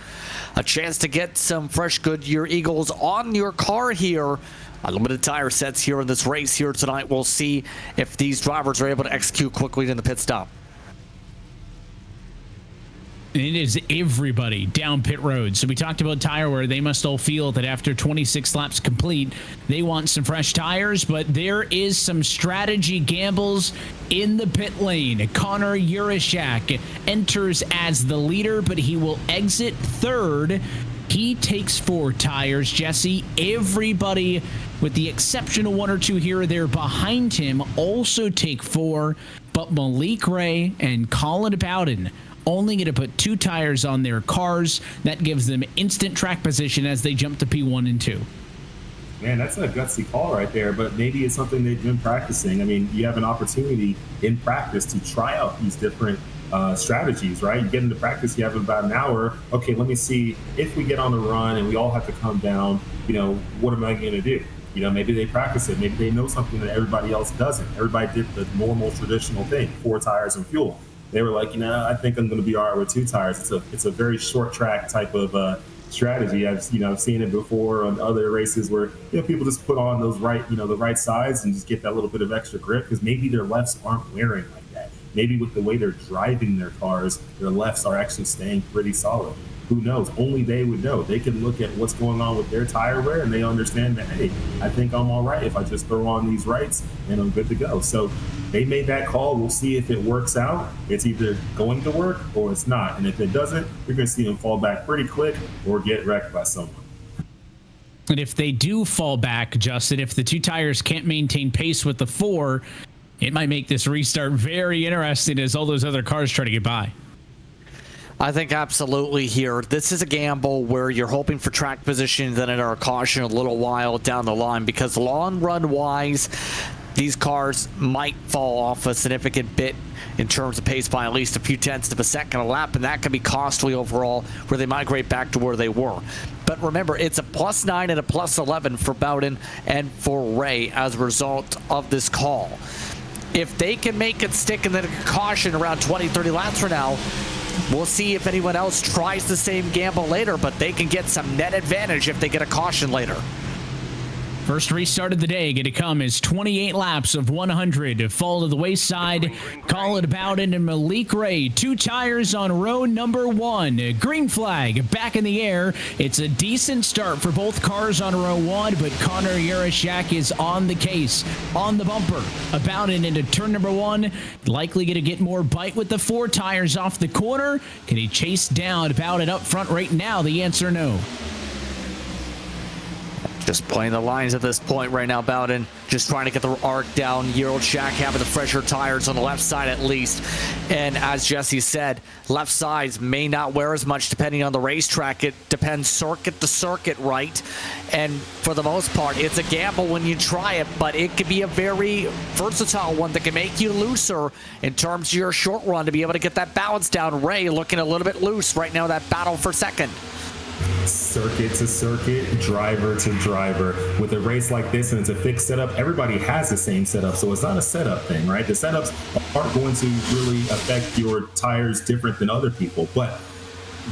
a chance to get some fresh Goodyear Eagles on your car here. Unlimited tire sets here in this race here tonight. We'll see if these drivers are able to execute quickly in the pit stop. It is everybody down pit road. So we talked about tire wear. They must all feel that after 26 laps complete, they want some fresh tires, but there is some strategy gambles in the pit lane. Connor Urashak enters as the leader, but he will exit third. He takes 4 tires, Jesse. Everybody, with the exception of 1 or 2 here or there behind him, also take 4, but Malik Ray and Colin Bowden only going to put 2 tires on their cars. That gives them instant track position as they jump to P1 and 2. Man, that's a gutsy call right there, but maybe it's something they've been practicing. I mean, you have an opportunity in practice to try out these different strategies, right? You get into practice, you have about an hour. Okay, let me see if we get on the run and we all have to come down, what am I going to do? Maybe they practice it. Maybe they know something that everybody else doesn't. Everybody did the normal traditional thing, 4 tires and fuel. They were like, I think I'm going to be all right with 2 tires. It's a very short track type of strategy. I've seen it before on other races where people just put on those the right sides and just get that little bit of extra grip because maybe their lefts aren't wearing like that. Maybe with the way they're driving their cars, their lefts are actually staying pretty solid. Who knows? Only they would know. They can look at what's going on with their tire wear and they understand that, hey, I think I'm all right if I just throw on these rights and I'm good to go. So they made that call. We'll see if it works out. It's either going to work or it's not. And if it doesn't, you're going to see them fall back pretty quick or get wrecked by someone. And if they do fall back, Justin, if the 2 tires can't maintain pace with the 4, it might make this restart very interesting as all those other cars try to get by. I think absolutely here. This is a gamble where you're hoping for track position, then enter a caution a little while down the line, because long run wise, these cars might fall off a significant bit in terms of pace by at least a few tenths of a second a lap, and that can be costly overall where they migrate back to where they were. But remember, it's a +9 and a +11 for Bowden and for Ray as a result of this call. If they can make it stick and then a caution around 20-30 laps from now, we'll see if anyone else tries the same gamble later, but they can get some net advantage if they get a caution later. First restart of the day going to come as 28 laps of 100 to fall to the wayside. Colin Bowden and Malik Ray, 2 tires on row number 1. Green flag back in the air. It's a decent start for both cars on row 1, but Connor Urashak is on the case, on the bumper. Bowden into turn number 1, likely going to get more bite with the 4 tires off the corner. Can he chase down Bowden up front right now? The answer, no. Just playing the lines at this point right now, Bowden. Just trying to get the arc down. Urashak having the fresher tires on the left side at least. And as Jesse said, left sides may not wear as much depending on the racetrack. It depends circuit to circuit, right? And for the most part, it's a gamble when you try it, but it could be a very versatile one that can make you looser in terms of your short run to be able to get that balance down. Ray looking a little bit loose right now, that battle for second. Circuit to circuit, driver to driver. With a race like this and it's a fixed setup, everybody has the same setup, so it's not a setup thing, right? The setups aren't going to really affect your tires different than other people, but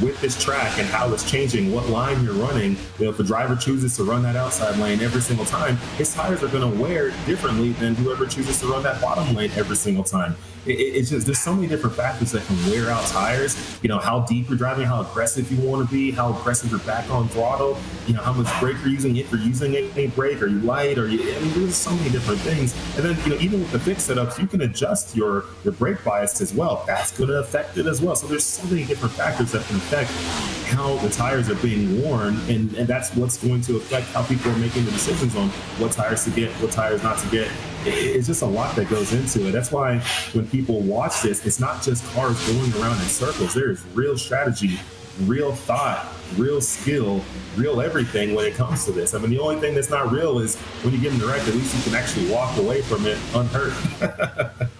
with this track and how it's changing, what line you're running, if a driver chooses to run that outside lane every single time, his tires are going to wear differently than whoever chooses to run that bottom lane every single time. It's just, there's so many different factors that can wear out tires. How deep you're driving, how aggressive you want to be, how aggressive you're back on throttle, how much brake you're using, if you're using any brake, are you light, there's so many different things. And then, even with the fixed setups, you can adjust your brake bias as well. That's going to affect it as well. So there's so many different factors that can affect how the tires are being worn, and that's what's going to affect how people are making the decisions on what tires to get, what tires not to get, it's just a lot that goes into it. That's why when people watch this, it's not just cars going around in circles. There is real strategy, real thought, real skill, real everything when it comes to this. I mean, the only thing that's not real is when you get in the wreck, at least you can actually walk away from it unhurt.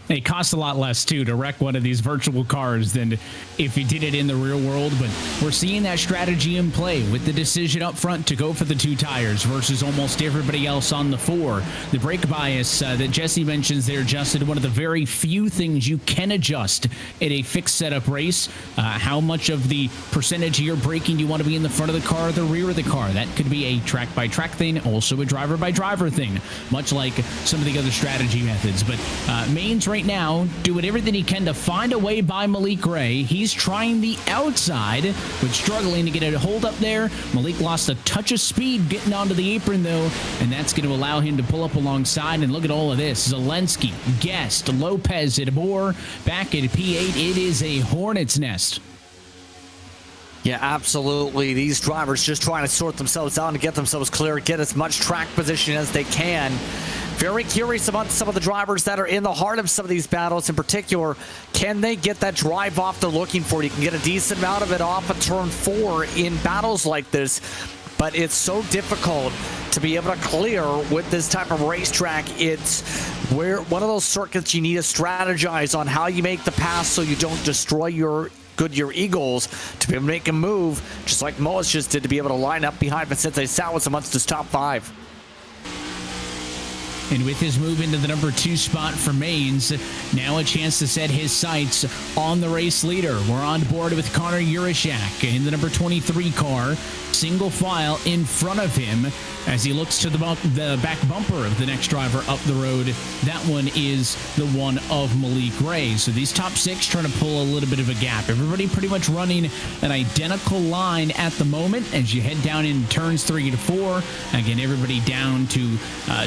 It costs a lot less, too, to wreck one of these virtual cars than if you did it in the real world. But we're seeing that strategy in play with the decision up front to go for the 2 tires versus almost everybody else on the 4. The brake bias that Jesse mentions there, Justin, one of the very few things you can adjust in a fixed setup race. How much of the percentage of your braking do you want to be in the front of the car or the rear of the car? That could be a track-by-track thing, also a driver-by-driver thing, much like some of the other strategy methods. But Maines right now doing everything he can to find a way by Malik Ray. He's trying the outside, but struggling to get a hold up there. Malik lost a touch of speed getting onto the apron, though, and that's going to allow him to pull up alongside. And look at all of this. Zelensky, Guest, Lopez at Bohr, back at P8. It is a hornet's nest. Yeah, absolutely. These drivers just trying to sort themselves out and get themselves clear, get as much track position as they can. Very curious about some of the drivers that are in the heart of some of these battles. In particular, can they get that drive off they're looking for? You can get a decent amount of it off of turn 4 in battles like this, but it's so difficult to be able to clear with this type of racetrack. It's one of those circuits you need to strategize on how you make the pass so you don't destroy your Goodyear Eagles, to be able to make a move, just like Moas just did, to be able to line up behind Vicente Salwas amongst his top 5. And with his move into the number 2 spot for Maines, now a chance to set his sights on the race leader. We're on board with Connor Urashak in the number 23 car, single file in front of him as he looks to the back bumper of the next driver up the road. That one is the one of Malik Ray. So these top 6 trying to pull a little bit of a gap. Everybody pretty much running an identical line at the moment as you head down in turns 3 to 4. Again, everybody down to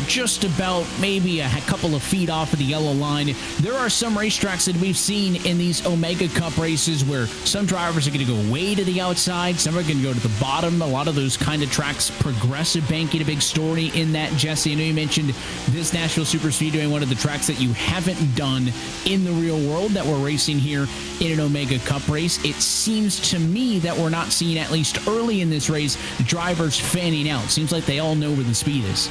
just about maybe a couple of feet off of the yellow line. There are some racetracks that we've seen in these Omega Cup races where some drivers are going to go way to the outside, some are going to go to the bottom. A lot of those kind of tracks, progressive banking, a big story in that. Jesse, I know you mentioned this Nashville Superspeedway, one of the tracks that you haven't done in the real world that we're racing here in an Omega Cup race. It seems to me that we're not seeing, at least early in this race, drivers fanning out. Seems like they all know where the speed is.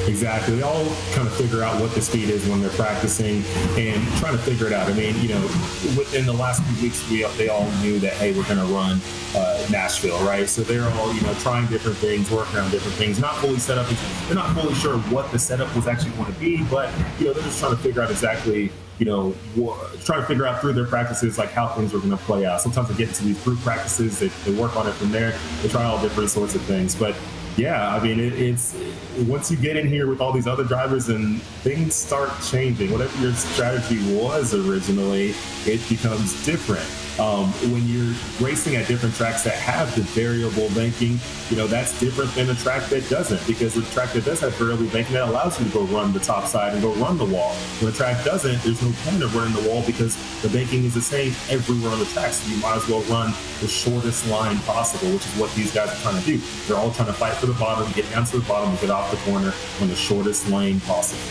Exactly. They all kind of figure out what the speed is when they're practicing and trying to figure it out. I mean, within the last few weeks, they all knew that, hey, we're going to run Nashville, right? So they're all, trying different things, working on different things, not fully set up. They're not fully sure what the setup was actually going to be, but, they're just trying to figure out exactly, trying to figure out through their practices, like how things are going to play out. Sometimes they get into these group practices, they work on it from there, they try all different sorts of things. But yeah, I mean, it's once you get in here with all these other drivers and things start changing, whatever your strategy was originally, it becomes different. When you're racing at different tracks that have the variable banking, that's different than a track that doesn't, because the track that does have variable banking, that allows you to go run the top side and go run the wall. When a track doesn't, there's no point of running the wall because the banking is the same everywhere on the track. So you might as well run the shortest line possible, which is what these guys are trying to do. They're all trying to fight for the bottom, get down to the bottom, and get off the corner on the shortest lane possible.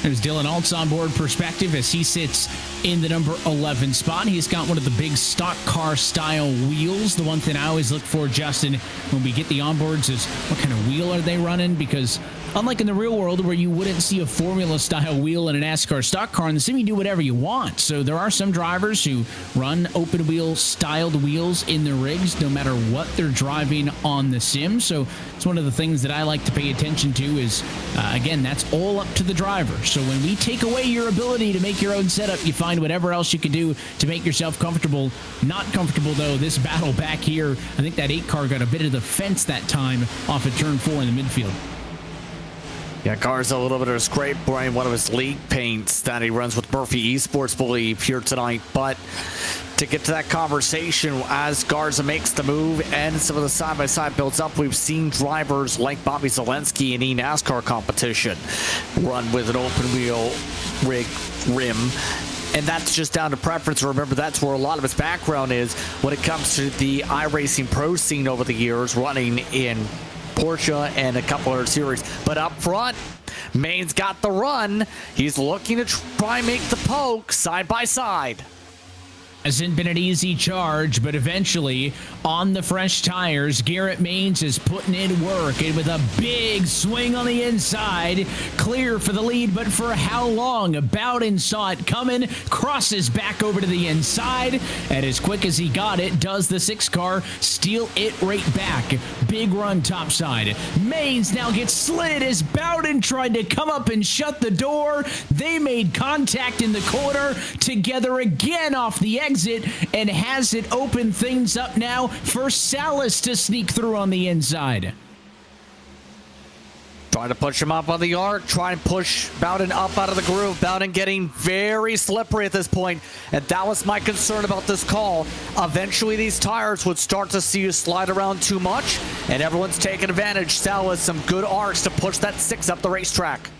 There's Dylan Alt's onboard perspective as he sits in the number 11 spot. He's got one of the big stock car style wheels. The one thing I always look for, Justin, when we get the onboards is what kind of wheel are they running? Because unlike in the real world where you wouldn't see a Formula style wheel in a NASCAR stock car, in the sim you do whatever you want. So there are some drivers who run open wheel styled wheels in their rigs no matter what they're driving on the sim. So it's one of the things that I like to pay attention to is, again, that's all up to the driver. So when we take away your ability to make your own setup, you find whatever else you can do to make yourself comfortable. Not comfortable, though, this battle back here. I think that 8 car got a bit of the fence that time off of turn 4 in the midfield. Yeah, car's a little bit of a scrape wearing one of his league paints that he runs with Murphy Esports, believe, here tonight. But to get to that conversation, as Garza makes the move and some of the side-by-side builds up, we've seen drivers like Bobby Zelensky in eNASCAR competition run with an open wheel rim. And that's just down to preference. Remember, that's where a lot of his background is when it comes to the iRacing pro scene over the years, running in Porsche and a couple other series. But up front, Main's got the run. He's looking to try and make the poke side by side. Hasn't been an easy charge, but eventually, on the fresh tires, Garrett Maines is putting in work, and with a big swing on the inside, clear for the lead, but for how long? Bowden saw it coming, crosses back over to the inside, and as quick as he got it, does the 6 car steal it right back. Big run topside. Maines now gets slid as Bowden tried to come up and shut the door. They made contact in the corner, together again off the exit, and has it open things up now for Salas to sneak through on the inside. Trying to push him up on the arc, try and push Bowden up out of the groove. Bowden getting very slippery at this point, and that was my concern about this call. Eventually, these tires would start to see you slide around too much, and everyone's taking advantage. Salas, some good arcs to push that 6 up the racetrack.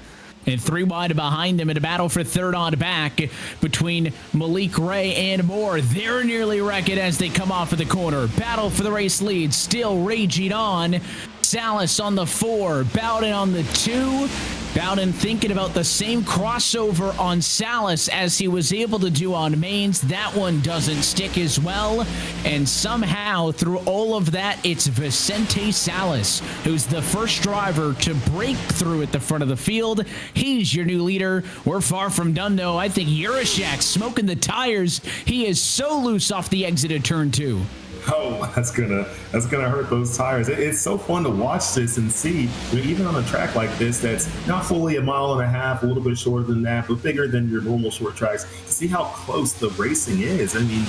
And 3 wide behind them in a battle for third on back between Malik Ray and Moore. They're nearly wrecked as they come off of the corner. Battle for the race lead still raging on. Salas on the 4, Bowden on the 2. Bowden thinking about the same crossover on Salas as he was able to do on Maines. That one doesn't stick as well. And somehow, through all of that, it's Vicente Salas, who's the first driver to break through at the front of the field. He's your new leader. We're far from done, though. I think Urashak's smoking the tires. He is so loose off the exit of turn 2. Oh, that's gonna hurt those tires. It's so fun to watch this and see, even on a track like this that's not fully 1.5 miles, a little bit shorter than that, but bigger than your normal short tracks, to see how close the racing is. I mean,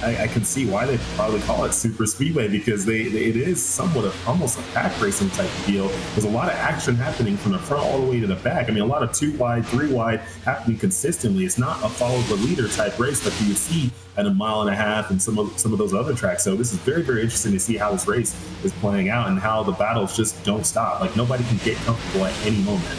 I can see why they probably call it Super Speedway, because it is somewhat of almost a pack racing type of deal. There's a lot of action happening from the front all the way to the back. I mean, a lot of 2 wide, 3 wide happening consistently. It's not a follow the leader type race like you would see at 1.5 miles and some of those other tracks. So this is very, very interesting to see how this race is playing out and how the battles just don't stop. Like, nobody can get comfortable at any moment.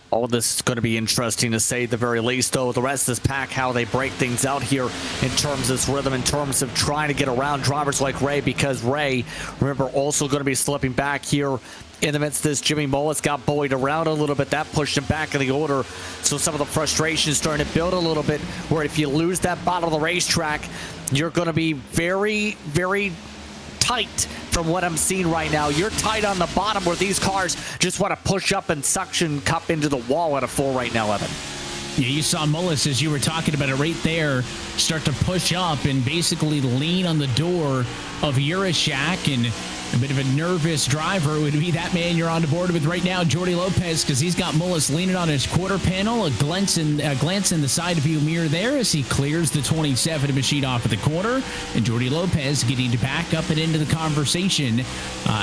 All of this is going to be interesting to say at the very least, though. The rest of this pack, how they break things out here in terms of this rhythm, in terms of trying to get around drivers like Ray, because Ray, remember, also going to be slipping back here in the midst of this. Jimmy Mullis got bullied around a little bit. That pushed him back in the order. So some of the frustration is starting to build a little bit, where if you lose that bottom of the racetrack, you're going to be very, very tight. From what I'm seeing right now, you're tight on the bottom, where these cars just want to push up and suction cup into the wall at a full right now, Evan. Yeah, you saw Mullis, as you were talking about it right there, start to push up and basically lean on the door of Urashak, and a bit of a nervous driver would be that man you're on the board with right now, Jordi Lopez, because he's got Mullis leaning on his quarter panel, a glance in the side view mirror there as he clears the 27 machine off of the corner, and Jordi Lopez getting to back up and into the conversation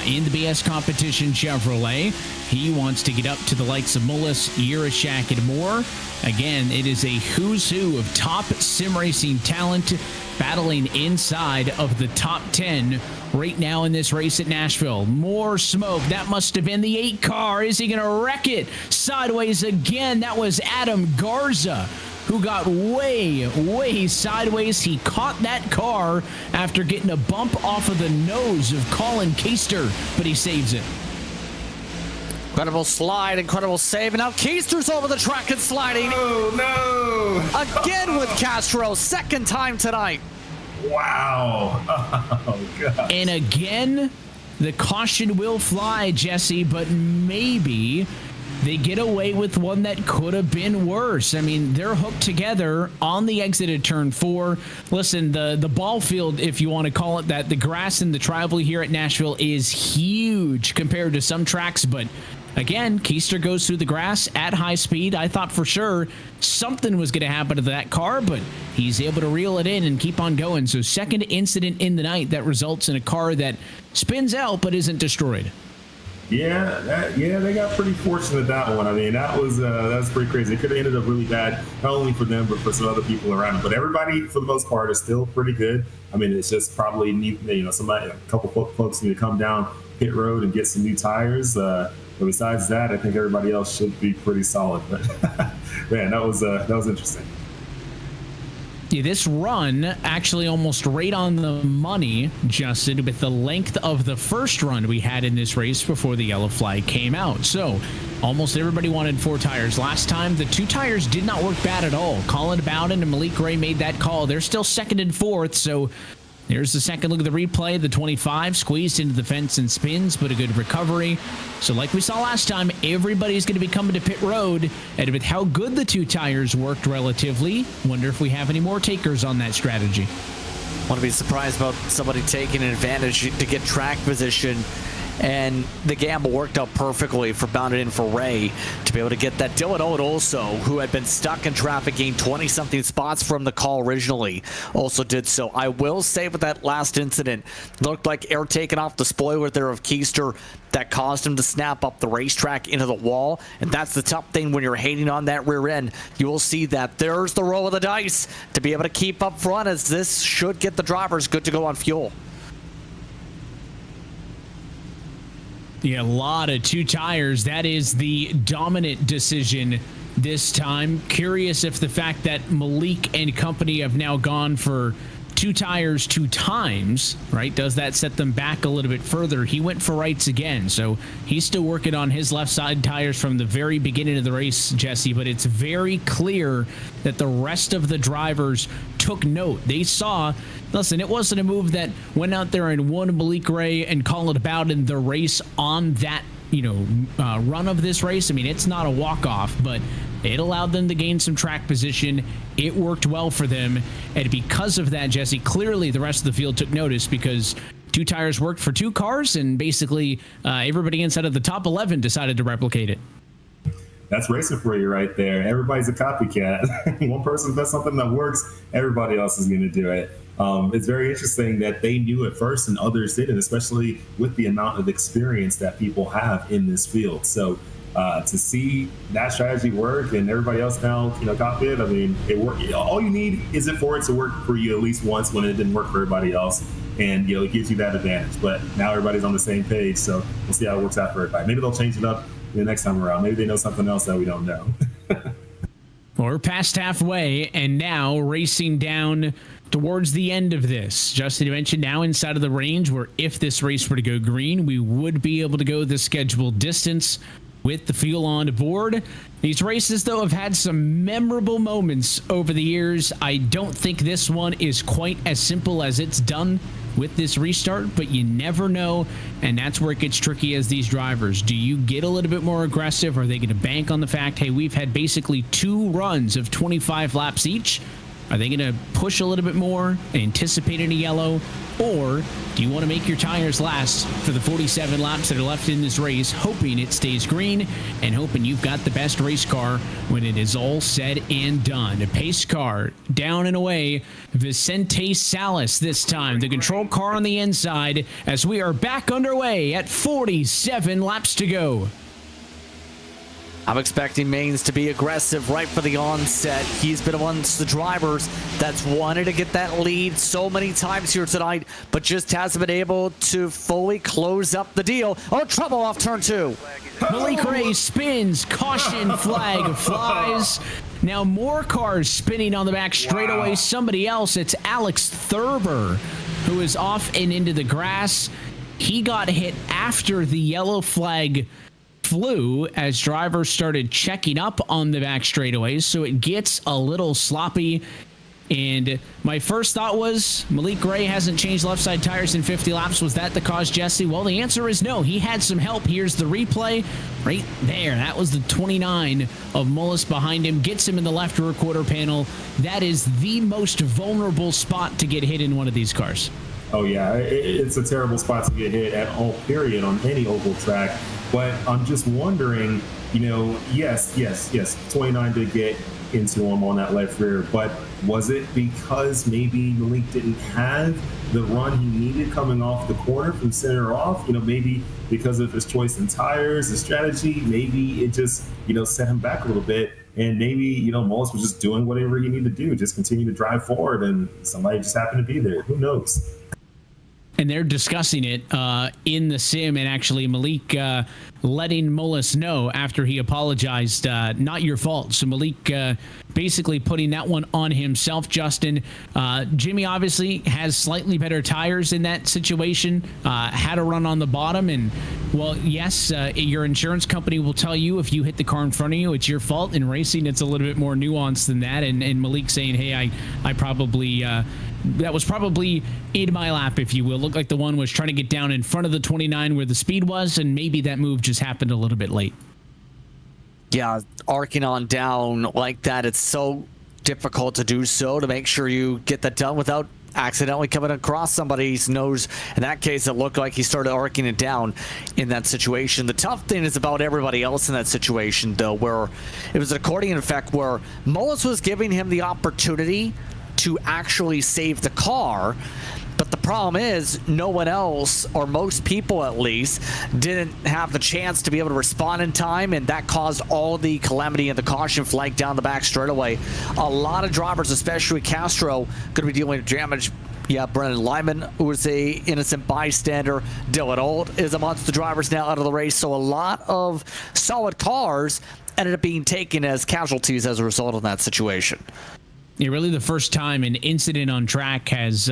in the BS competition Chevrolet. He wants to get up to the likes of Mullis, Urashak, and more. Again, it is a who's who of top sim racing talent battling inside of the top 10 right now in this race at Nashville. More smoke. That must have been the 8 car. Is he going to wreck it? Sideways again. That was Adam Garza, who got way, way sideways. He caught that car after getting a bump off of the nose of Colin Keister, but he saves it. Incredible slide, incredible save, and now Keister's over the track and sliding. Oh, no! Again with Castro, second time tonight. Wow. Oh, God. And again, the caution will fly, Jesse, but maybe they get away with one that could have been worse. I mean, they're hooked together on the exit of turn 4. Listen, the ball field, if you want to call it that, the grass in the tribal here at Nashville is huge compared to some tracks, but again, Keister goes through the grass at high speed. I thought for sure something was going to happen to that car, but he's able to reel it in and keep on going. So second incident in the night that results in a car that spins out but isn't destroyed. Yeah, they got pretty fortunate that one. I mean, that was pretty crazy. It could have ended up really bad, not only for them, but for some other people around them. But everybody, for the most part, is still pretty good. I mean, it's just probably a couple folks need to come down pit road and get some new tires. But besides that, I think everybody else should be pretty solid. But man, that was interesting. Yeah, this run actually almost right on the money, Justin, with the length of the first run we had in this race before the yellow flag came out. So almost everybody wanted 4 tires. Last time, the 2 tires did not work bad at all. Colin Bowden and Malik Gray made that call. They're still second and fourth, so there's the second look at the replay. The 25 squeezed into the fence and spins, but a good recovery. So like we saw last time, everybody's going to be coming to pit road. And with how good the 2 tires worked relatively, wonder if we have any more takers on that strategy. Want to be surprised about somebody taking an advantage to get track position. And the gamble worked out perfectly for Bounded In for Ray to be able to get that. Dylan Owen also, who had been stuck in traffic, gained 20-something spots from the call originally, also did so. I will say with that last incident, looked like air taken off the spoiler there of Keister that caused him to snap up the racetrack into the wall. And that's the tough thing when you're hating on that rear end. You will see that there's the roll of the dice to be able to keep up front, as this should get the drivers good to go on fuel. Yeah, a lot of 2 tires. That is the dominant decision this time. Curious if the fact that Malik and company have now gone for 2 tires 2 times, right? Does that set them back a little bit further? He went for rights again, so he's still working on his left side tires from the very beginning of the race, Jesse, but it's very clear that the rest of the drivers took note. They saw, listen, it wasn't a move that went out there and won Malik Ray and called about in the race on that, run of this race. I mean, it's not a walk-off, but it allowed them to gain some track position. It worked well for them. And because of that, Jesse, clearly the rest of the field took notice because 2 tires worked for 2 cars, and basically everybody inside of the top 11 decided to replicate it. That's racing for you right there. Everybody's a copycat. One person does something that works, everybody else is going to do it. It's very interesting that they knew it first and others didn't, especially with the amount of experience that people have in this field. So to see that strategy work and everybody else now, copy it. I mean, it worked. All you need is for it to work for you at least once when it didn't work for everybody else, and it gives you that advantage. But now everybody's on the same page, so we'll see how it works out for everybody. Maybe they'll change it up the next time around. Maybe they know something else that we don't know. We're past halfway, and now racing down towards the end of this. Justin, you mentioned now inside of the range where if this race were to go green, we would be able to go the scheduled distance with the fuel on board. These races, though, have had some memorable moments over the years. I don't think this one is quite as simple as it's done with this restart, but you never know, and that's where it gets tricky as these drivers. Do you get a little bit more aggressive? Are they going to bank on the fact, hey, we've had basically 2 runs of 25 laps each? Are they going to push a little bit more, anticipating a yellow? Or do you want to make your tires last for the 47 laps that are left in this race, hoping it stays green and hoping you've got the best race car when it is all said and done? A pace car down and away. Vicente Salas this time, the control car on the inside, as we are back underway at 47 laps to go. I'm expecting Maines to be aggressive right for the onset. He's been amongst the drivers that's wanted to get that lead so many times here tonight, but just hasn't been able to fully close up the deal. Oh, trouble off turn 2. Malik Ray spins, caution flag flies. Now more cars spinning on the back straightaway. Somebody else, it's Alex Thurber, who is off and into the grass. He got hit after the yellow flag flew as drivers started checking up on the back straightaways, so it gets a little sloppy. And my first thought was Malik Gray hasn't changed left side tires in 50 laps. Was that the cause, Jesse? Well, the answer is no. He had some help. Here's the replay right there. That was the 29 of Mullis behind him. Gets him in the left rear quarter panel. That is the most vulnerable spot to get hit in one of these cars. Oh, yeah. It's a terrible spot to get hit at all, period, on any oval track. But I'm just wondering, yes, 29 did get into him on that left rear, but was it because maybe Malik didn't have the run he needed coming off the corner from center off? Maybe because of his choice in tires, his strategy, maybe it just, set him back a little bit. And maybe, Mullis was just doing whatever he needed to do, just continue to drive forward, and somebody just happened to be there. Who knows? And they're discussing it in the sim, and actually Malik letting Mullis know after he apologized, not your fault. So Malik basically putting that one on himself, Justin. Jimmy obviously has slightly better tires in that situation, had a run on the bottom. And, well, yes, your insurance company will tell you if you hit the car in front of you, it's your fault. In racing, it's a little bit more nuanced than that. And Malik saying, hey, I probably... that was probably in my lap, if you will. Looked like the one was trying to get down in front of the 29 where the speed was, and maybe that move just happened a little bit late. Yeah, arcing on down like that, it's so difficult to do so, to make sure you get that done without accidentally coming across somebody's nose. In that case, it looked like he started arcing it down in that situation. The tough thing is about everybody else in that situation, though, where it was an accordion effect where Mullis was giving him the opportunity to actually save the car, but the problem is no one else, or most people at least, didn't have the chance to be able to respond in time, and that caused all the calamity and the caution flag down the back straightaway. A lot of drivers, especially Castro, going to be dealing with damage. Yeah, Brennan Lyman, who was a innocent bystander. Dylan Old is amongst the drivers now out of the race, so a lot of solid cars ended up being taken as casualties as a result of that situation. Yeah, really the first time an incident on track has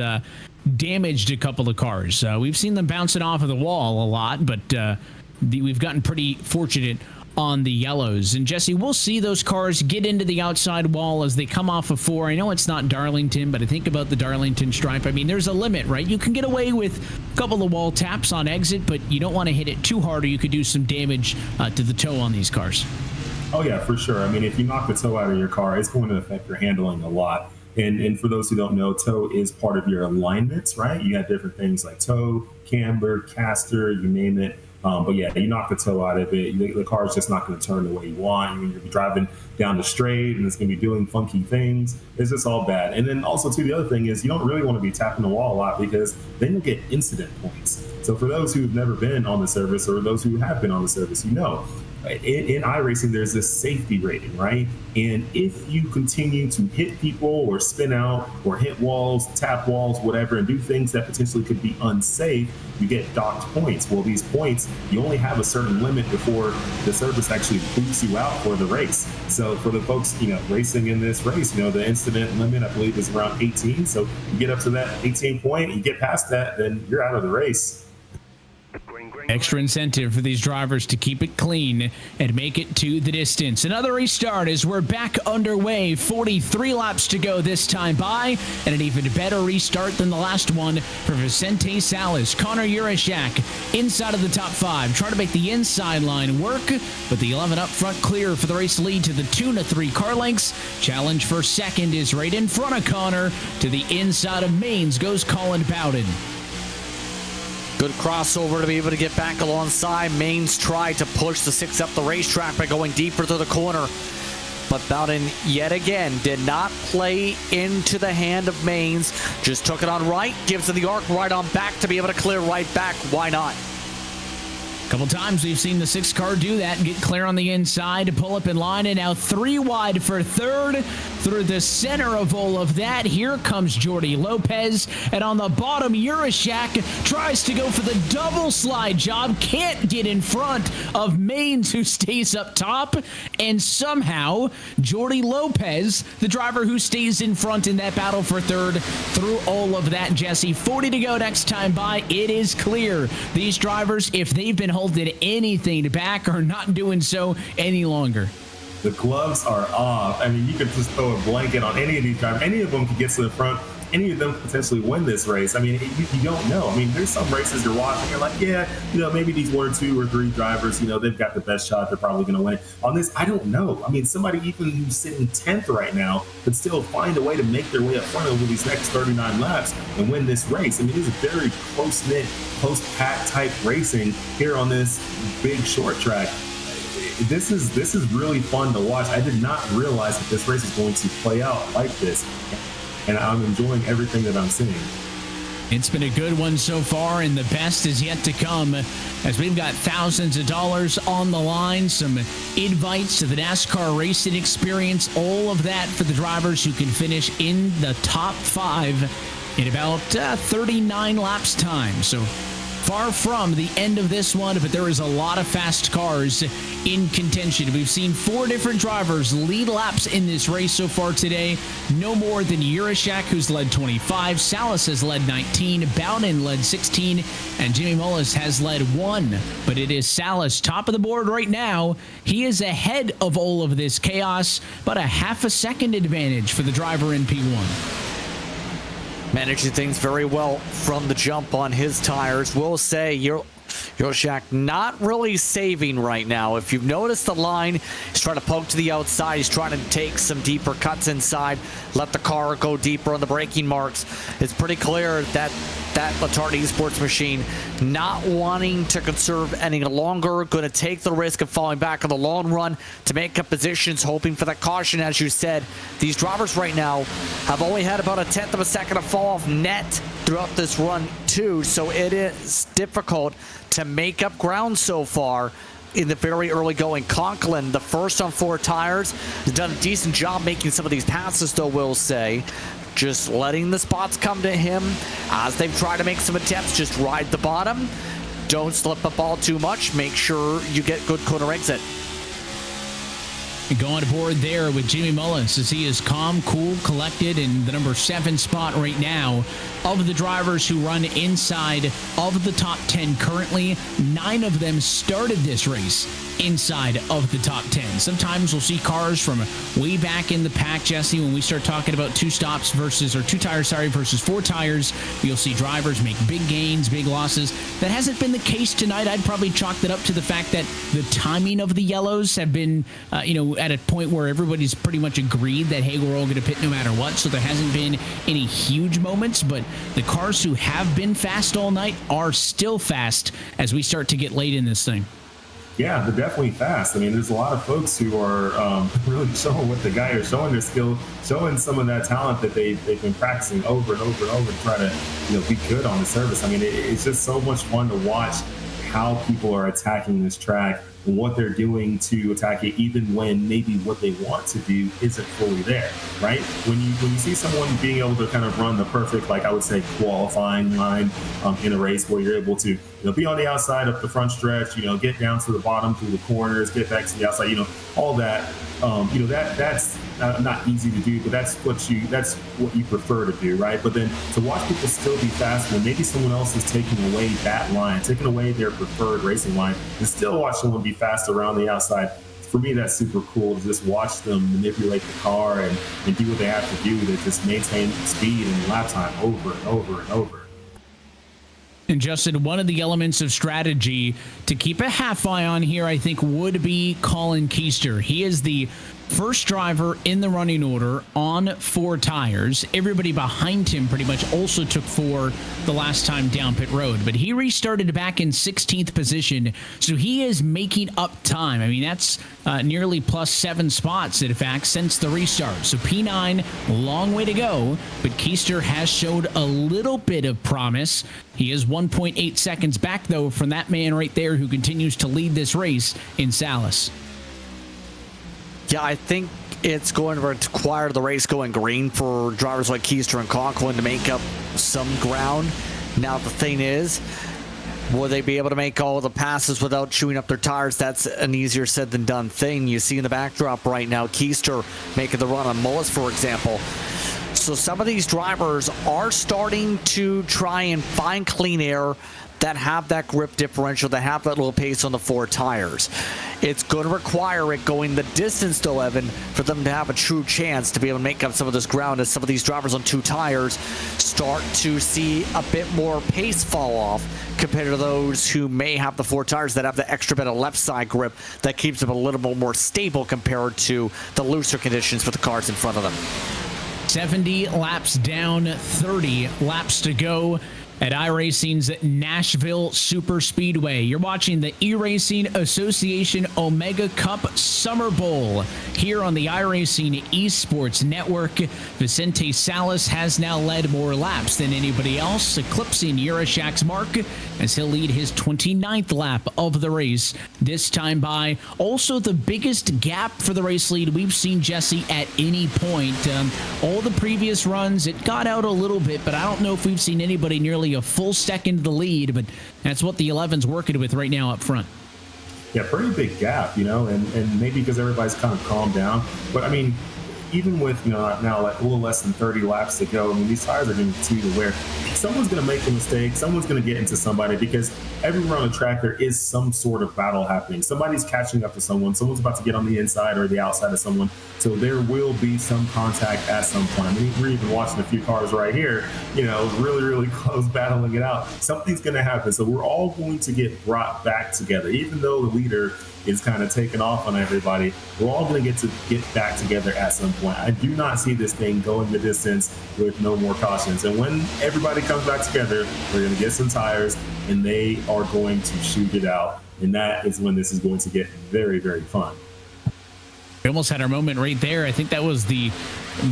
damaged a couple of cars. We've seen them bouncing off of the wall a lot, but we've gotten pretty fortunate on the yellows. And Jesse, we'll see those cars get into the outside wall as they come off of 4. I know it's not Darlington, but I think about the Darlington stripe. I mean, there's a limit, right? You can get away with a couple of wall taps on exit, but you don't want to hit it too hard or you could do some damage to the toe on these cars. Oh, yeah, for sure. I mean, if you knock the toe out of your car, it's going to affect your handling a lot. And for those who don't know, toe is part of your alignments, right? You got different things like toe, camber, caster, you name it. But yeah, you knock the toe out of it, the car is just not going to turn the way you want. You're going to be driving down the straight and it's going to be doing funky things. It's just all bad. And then also, too, the other thing is you don't really want to be tapping the wall a lot because then you'll get incident points. So for those who've never been on the service or those who have been on the service, you know, in iRacing, there's this safety rating, right? And if you continue to hit people or spin out or hit walls, tap walls, whatever, and do things that potentially could be unsafe, you get docked points. Well, these points, you only have a certain limit before the service actually boots you out for the race. So for the folks, you know, racing in this race, you know, the incident limit, I believe, is around 18. So you get up to that 18 point, you get past that, then you're out of the race. Extra incentive for these drivers to keep it clean and make it to the distance. Another restart as we're back underway. 43 laps to go this time by, and an even better restart than the last one for Vicente Salas. Connor Urashak inside of the top 5, trying to make the inside line work, but the 11 up front clear for the race lead to the tune of 3 car lengths. Challenge for second is right in front of Connor. To the inside of Mains goes Colin Bowden. Good crossover to be able to get back alongside. Mains tried to push the 6 up the racetrack by going deeper to the corner. But Bowden, yet again, did not play into the hand of Mains. Just took it on right, gives it the arc right on back to be able to clear right back. Why not? A couple times we've seen the 6 car do that and get clear on the inside to pull up in line, and now 3 wide for third. Through the center of all of that, here comes Jordi Lopez, and on the bottom, Urashak tries to go for the double slide job, can't get in front of Mains, who stays up top, and somehow Jordi Lopez, the driver who stays in front in that battle for third, through all of that, Jesse. 40 to go next time by. It is clear these drivers, if they've been holding anything back, are not doing so any longer. The gloves are off. I mean, you could just throw a blanket on any of these drivers. Any of them could get to the front. Any of them potentially win this race. I mean, you don't know. I mean, there's some races you're watching, you're like, yeah, you know, maybe these 1 or 2 or 3 drivers, you know, they've got the best shot. They're probably going to win. On this, I don't know. I mean, somebody even who's sitting 10th right now could still find a way to make their way up front over these next 39 laps and win this race. I mean, this is very close-knit, post-pack type racing here on this big short track. This is really fun to watch. I did not realize that this race is going to play out like this, and I'm enjoying everything that I'm seeing. It's been a good one so far, and the best is yet to come as we've got thousands of dollars on the line, some invites to the NASCAR racing experience, all of that for the drivers who can finish in the top 5 in about 39 laps time. So Far from the end of this one, but there is a lot of fast cars in contention. We've seen 4 different drivers lead laps in this race so far today. No more than eRacing, who's led 25. Salas has led 19. Bowden led 16. And Jimmy Mullis has led 1. But it is Salas top of the board right now. He is ahead of all of this chaos, but a half a second advantage for the driver in P1. Managing things very well from the jump on his tires. We'll say Yoshak not really saving right now. If you've noticed the line, he's trying to poke to the outside. He's trying to take some deeper cuts inside, let the car go deeper on the braking marks. It's pretty clear that Latard Esports machine not wanting to conserve any longer, going to take the risk of falling back on the long run to make up positions, hoping for that caution. As you said, these drivers right now have only had about 1/10 of a second of fall off net throughout this run too, so it is difficult to make up ground so far in the very early going. Conklin, the first on 4 tires, has done a decent job making some of these passes, though, we'll say. Just letting the spots come to him as they've tried to make some attempts. Just ride the bottom. Don't slip the ball too much. Make sure you get good corner exit. Going aboard there with Jimmy Mullins as he is calm, cool, collected in the number 7 spot right now. Of the drivers who run inside of the top 10 currently, 9 of them started this race inside of the top 10. Sometimes we'll see cars from way back in the pack, Jesse, when we start talking about 2 tires versus 4 tires. You'll see drivers make big gains, big losses. That hasn't been the case tonight. I'd probably chalk that up to the fact that the timing of the yellows have been, at a point where everybody's pretty much agreed that, hey, we're all going to pit no matter what. So there hasn't been any huge moments, but the cars who have been fast all night are still fast as we start to get late in this thing. Yeah, they're definitely fast. I mean, there's a lot of folks who are really showing what the guy is, showing their skill, showing some of that talent that they've been practicing over and over and over to try to be good on the surface. I mean, it's just so much fun to watch how people are attacking this track and what they're doing to attack it, even when maybe what they want to do isn't fully there, right? When you see someone being able to kind of run the perfect, like I would say, qualifying line in a race where you're able to be on the outside up the front stretch, get down to the bottom through the corners, get back to the outside, all that. That's not easy to do, but that's what you prefer to do, right? But then to watch people still be fast when maybe someone else is taking away that line, taking away their preferred racing line, and still watch someone be fast around the outside. For me, that's super cool to just watch them manipulate the car and do what they have to do to just maintain speed and lap time over and over and over. And Justin, one of the elements of strategy to keep a half eye on here, I think, would be Colin Keister. He is the first driver in the running order on 4 tires. Everybody behind him pretty much also took 4 the last time down pit road, but he restarted back in 16th position, so he is making up time. I mean, that's nearly plus 7 spots, in fact, since the restart. So P9, long way to go, but Keister has showed a little bit of promise. He is 1.8 seconds back, though, from that man right there who continues to lead this race in Salas. Yeah, I think it's going to require the race going green for drivers like Keister and Conklin to make up some ground. Now, the thing is, will they be able to make all the passes without chewing up their tires? That's an easier said than done thing. You see in the backdrop right now, Keister making the run on Mullis, for example. So some of these drivers are starting to try and find clean air that have that grip differential, that have that little pace on the 4 tires. It's going to require it going the distance, though, Evan, for them to have a true chance to be able to make up some of this ground as some of these drivers on 2 tires start to see a bit more pace fall off compared to those who may have the 4 tires that have the extra bit of left side grip that keeps them a little bit more stable compared to the looser conditions with the cars in front of them. 70 laps down, 30 laps to go at iRacing's Nashville Superspeedway. You're watching the eRacing Association Omega Cup Summer Bowl here on the iRacing Esports Network. Vicente Salas has now led more laps than anybody else, eclipsing Yurashak's mark as he'll lead his 29th lap of the race, this time by also the biggest gap for the race lead we've seen, Jesse, at any point. All the previous runs, it got out a little bit, but I don't know if we've seen anybody nearly only a full second to the lead, but that's what the 11's working with right now up front. Yeah, pretty big gap, and maybe because everybody's kind of calmed down. But I mean, even with now like a little less than 30 laps to go, I mean, these tires are going to continue to wear. Someone's going to make a mistake. Someone's going to get into somebody, because everywhere on the track there is some sort of battle happening. Somebody's catching up to someone. Someone's about to get on the inside or the outside of someone. So there will be some contact at some point. I mean, we're even watching a few cars right here, really, really close, battling it out. Something's going to happen. So we're all going to get brought back together, even though the leader is kind of taking off on everybody. We're all going to get back together at some point. I do not see this thing going the distance with no more cautions. And when everybody comes back together, we're going to get some tires, and they are going to shoot it out. And that is when this is going to get very, very fun. We almost had our moment right there. I think that was the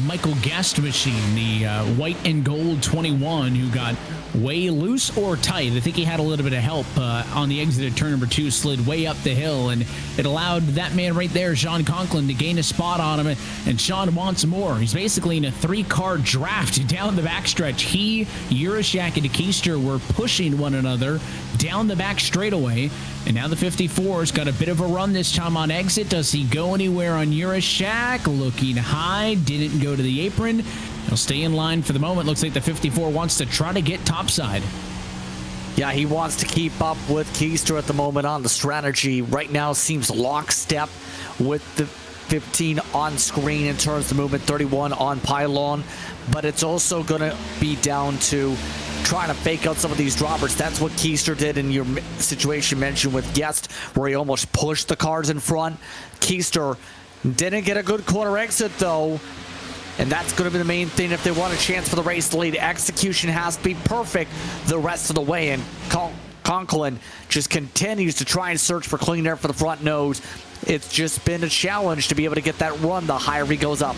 Michael Guest machine, the white and gold 21, who got way loose or tight. I think he had a little bit of help on the exit of turn number 2, slid way up the hill, and it allowed that man right there, Sean Conklin, to gain a spot on him, and Sean wants more. He's basically in a 3-car draft down the backstretch. He, Urashak, and Keister were pushing one another down the back straightaway, and now the 54's got a bit of a run this time on exit. Does he go anywhere on Urashak? Looking high, didn't go to the apron. He'll stay in line for the moment. Looks like the 54 wants to try to get topside. Yeah, he wants to keep up with Keister at the moment on the strategy. Right now seems lockstep with the 15 on screen in terms of movement, 31 on pylon. But it's also going to be down to trying to fake out some of these droppers. That's what Keister did in your situation mentioned with Guest, where he almost pushed the cars in front. Keister didn't get a good corner exit, though. And that's going to be the main thing if they want a chance for the race to lead. Execution has to be perfect the rest of the way. And Conklin just continues to try and search for clean air for the front nose. It's just been a challenge to be able to get that run the higher he goes up.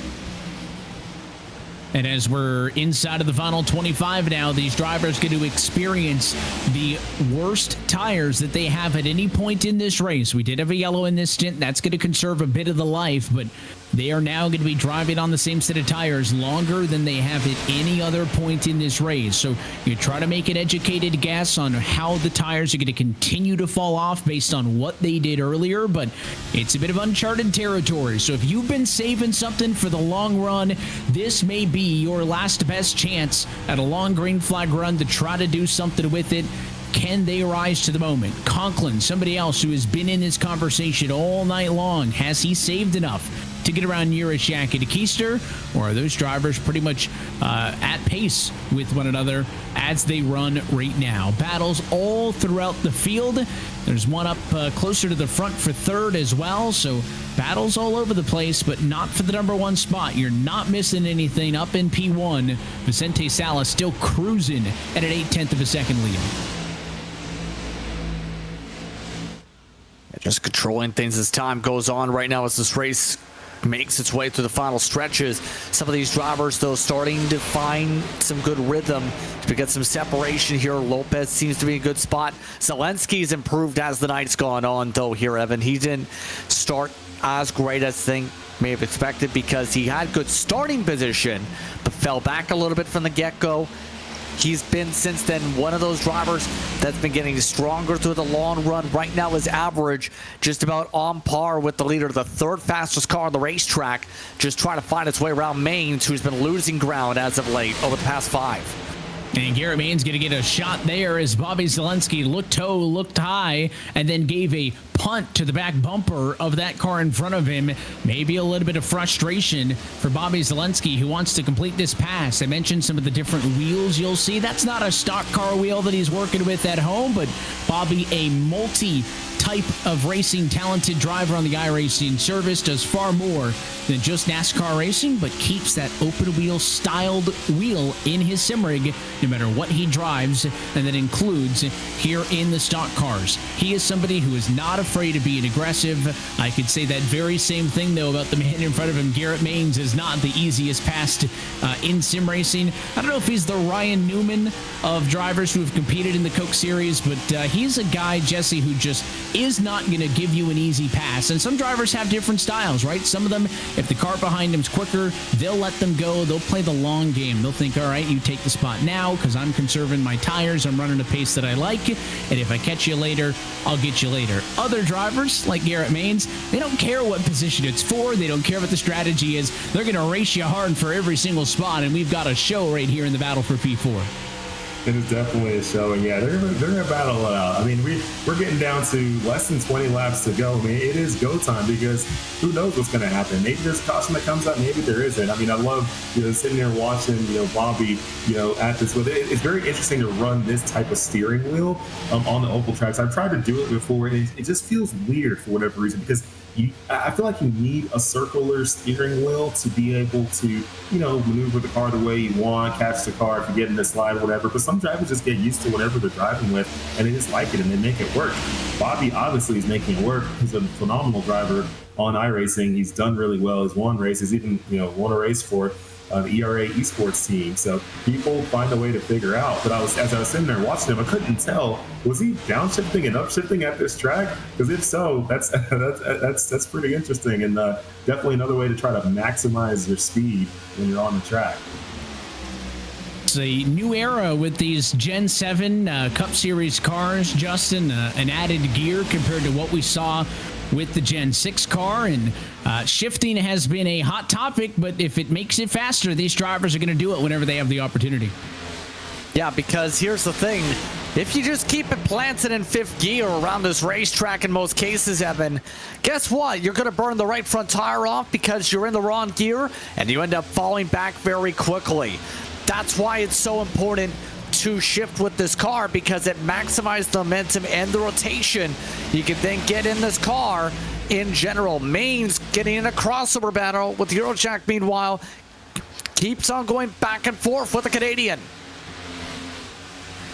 And as we're inside of the final 25 now, these drivers get to experience the worst tires that they have at any point in this race. We did have a yellow in this stint. That's going to conserve a bit of the life, but they are now going to be driving on the same set of tires longer than they have at any other point in this race. So you try to make an educated guess on how the tires are going to continue to fall off based on what they did earlier, but it's a bit of uncharted territory. So if you've been saving something for the long run, this may be your last best chance at a long green flag run to try to do something with it. Can they rise to the moment? Conklin, somebody else who has been in this conversation all night long, has he saved enough to get around Urashak and Keister, or are those drivers pretty much at pace with one another as they run right now? Battles all throughout the field. There's one up closer to the front for third as well, so battles all over the place, but not for the number 1 spot. You're not missing anything up in P1. Vicente Salas still cruising at an 0.8 of a second lead. Just controlling things as time goes on right now as this race makes its way through the final stretches. Some of these drivers, though, starting to find some good rhythm. We get some separation here. Lopez seems to be in a good spot. Zelensky's improved as the night's gone on, though, here, Evan. He didn't start as great as I may have expected because he had good starting position, but fell back a little bit from the get-go. He's been, since then, one of those drivers that's been getting stronger through the long run. Right now, his average just about on par with the leader, the 3rd fastest car on the racetrack, just trying to find its way around Maines, who's been losing ground as of late over the past 5. And Garrett Main's going to get a shot there as Bobby Zelensky looked low, looked high, and then gave a punt to the back bumper of that car in front of him. Maybe a little bit of frustration for Bobby Zelensky, who wants to complete this pass. I mentioned some of the different wheels you'll see. That's not a stock car wheel that he's working with at home, but Bobby, a multi-type of racing talented driver on the iRacing service, does far more than just NASCAR racing, but keeps that open wheel styled wheel in his sim rig no matter what he drives, and that includes here in the stock cars. He is somebody who is not afraid afraid of being aggressive. I could say that very same thing, though, about the man in front of him. Garrett Maines is not the easiest pass in sim racing. I don't know if he's the Ryan Newman of drivers who have competed in the Coke Series, but he's a guy, Jesse, who just is not going to give you an easy pass. And some drivers have different styles, right? Some of them, if the car behind him's quicker, they'll let them go. They'll play the long game. They'll think, all right, you take the spot now because I'm conserving my tires. I'm running a pace that I like. And if I catch you later, I'll get you later. Other drivers, like Garrett Maines, they don't care what position it's for. They don't care what the strategy is. They're going to race you hard for every single spot. And we've got a show right here in the battle for P4. It is definitely a show, and yeah, they're gonna battle it out. I mean, we're getting down to less than 20 laps to go. I mean, it is go time because who knows what's gonna happen? Maybe there's a caution that comes up, maybe there isn't. I mean, I love sitting there watching Bobby at this. But it's very interesting to run this type of steering wheel on the oval tracks. I've tried to do it before, and it just feels weird for whatever reason because I feel like you need a circular steering wheel to be able to, maneuver the car the way you want, catch the car if you get in the slide, whatever. But some drivers just get used to whatever they're driving with, and they just like it, and they make it work. Bobby obviously is making it work. He's a phenomenal driver on iRacing. He's done really well. He's won races, even, won a race for the ERA esports team. So people find a way to figure out. But as I was sitting there watching him, I couldn't tell, was he downshifting and upshifting at this track? Because if so, that's pretty interesting, and definitely another way to try to maximize your speed when you're on the track. It's a new era with these Gen 7 Cup Series cars, Justin, an added gear compared to what we saw with the Gen 6 car, and shifting has been a hot topic, but if it makes it faster, these drivers are going to do it whenever they have the opportunity. Yeah, because here's the thing. If you just keep it planted in fifth gear around this racetrack in most cases, Evan, guess what? You're going to burn the right front tire off because you're in the wrong gear, and you end up falling back very quickly. That's why it's so important to shift with this car, because it maximizes the momentum and the rotation. You can then get in this car in general. Maines getting in a crossover battle with Eurojack, meanwhile, keeps on going back and forth with the Canadian.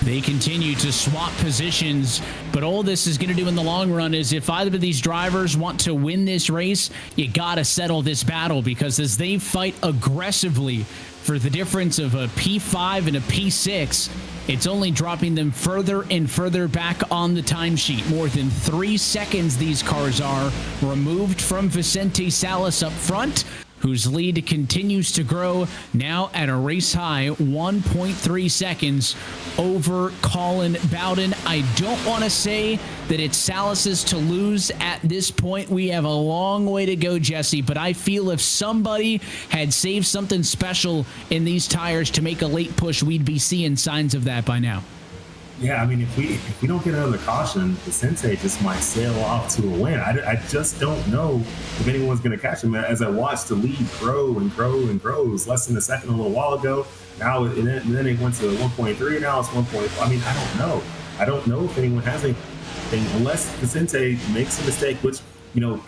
They continue to swap positions, but all this is going to do in the long run is if either of these drivers want to win this race, you got to settle this battle, because as they fight aggressively for the difference of a P5 and a P6, it's only dropping them further and further back on the timesheet. More than 3 seconds these cars are removed from Vicente Salas up front, whose lead continues to grow, now at a race high 1.3 seconds over Colin Bowden. I don't want to say that it's Salas's to lose at this point. We have a long way to go, Jesse, but I feel if somebody had saved something special in these tires to make a late push, we'd be seeing signs of that by now. Yeah, I mean, if we don't get another caution, the Sensei just might sail off to a win. I just don't know if anyone's going to catch him. As I watched the lead grow and grow and grow, it was less than a second a little while ago. Now, and then it went to 1.3, now it's 1.5. I mean, I don't know. I don't know if anyone has anything, unless the Sensei makes a mistake, which,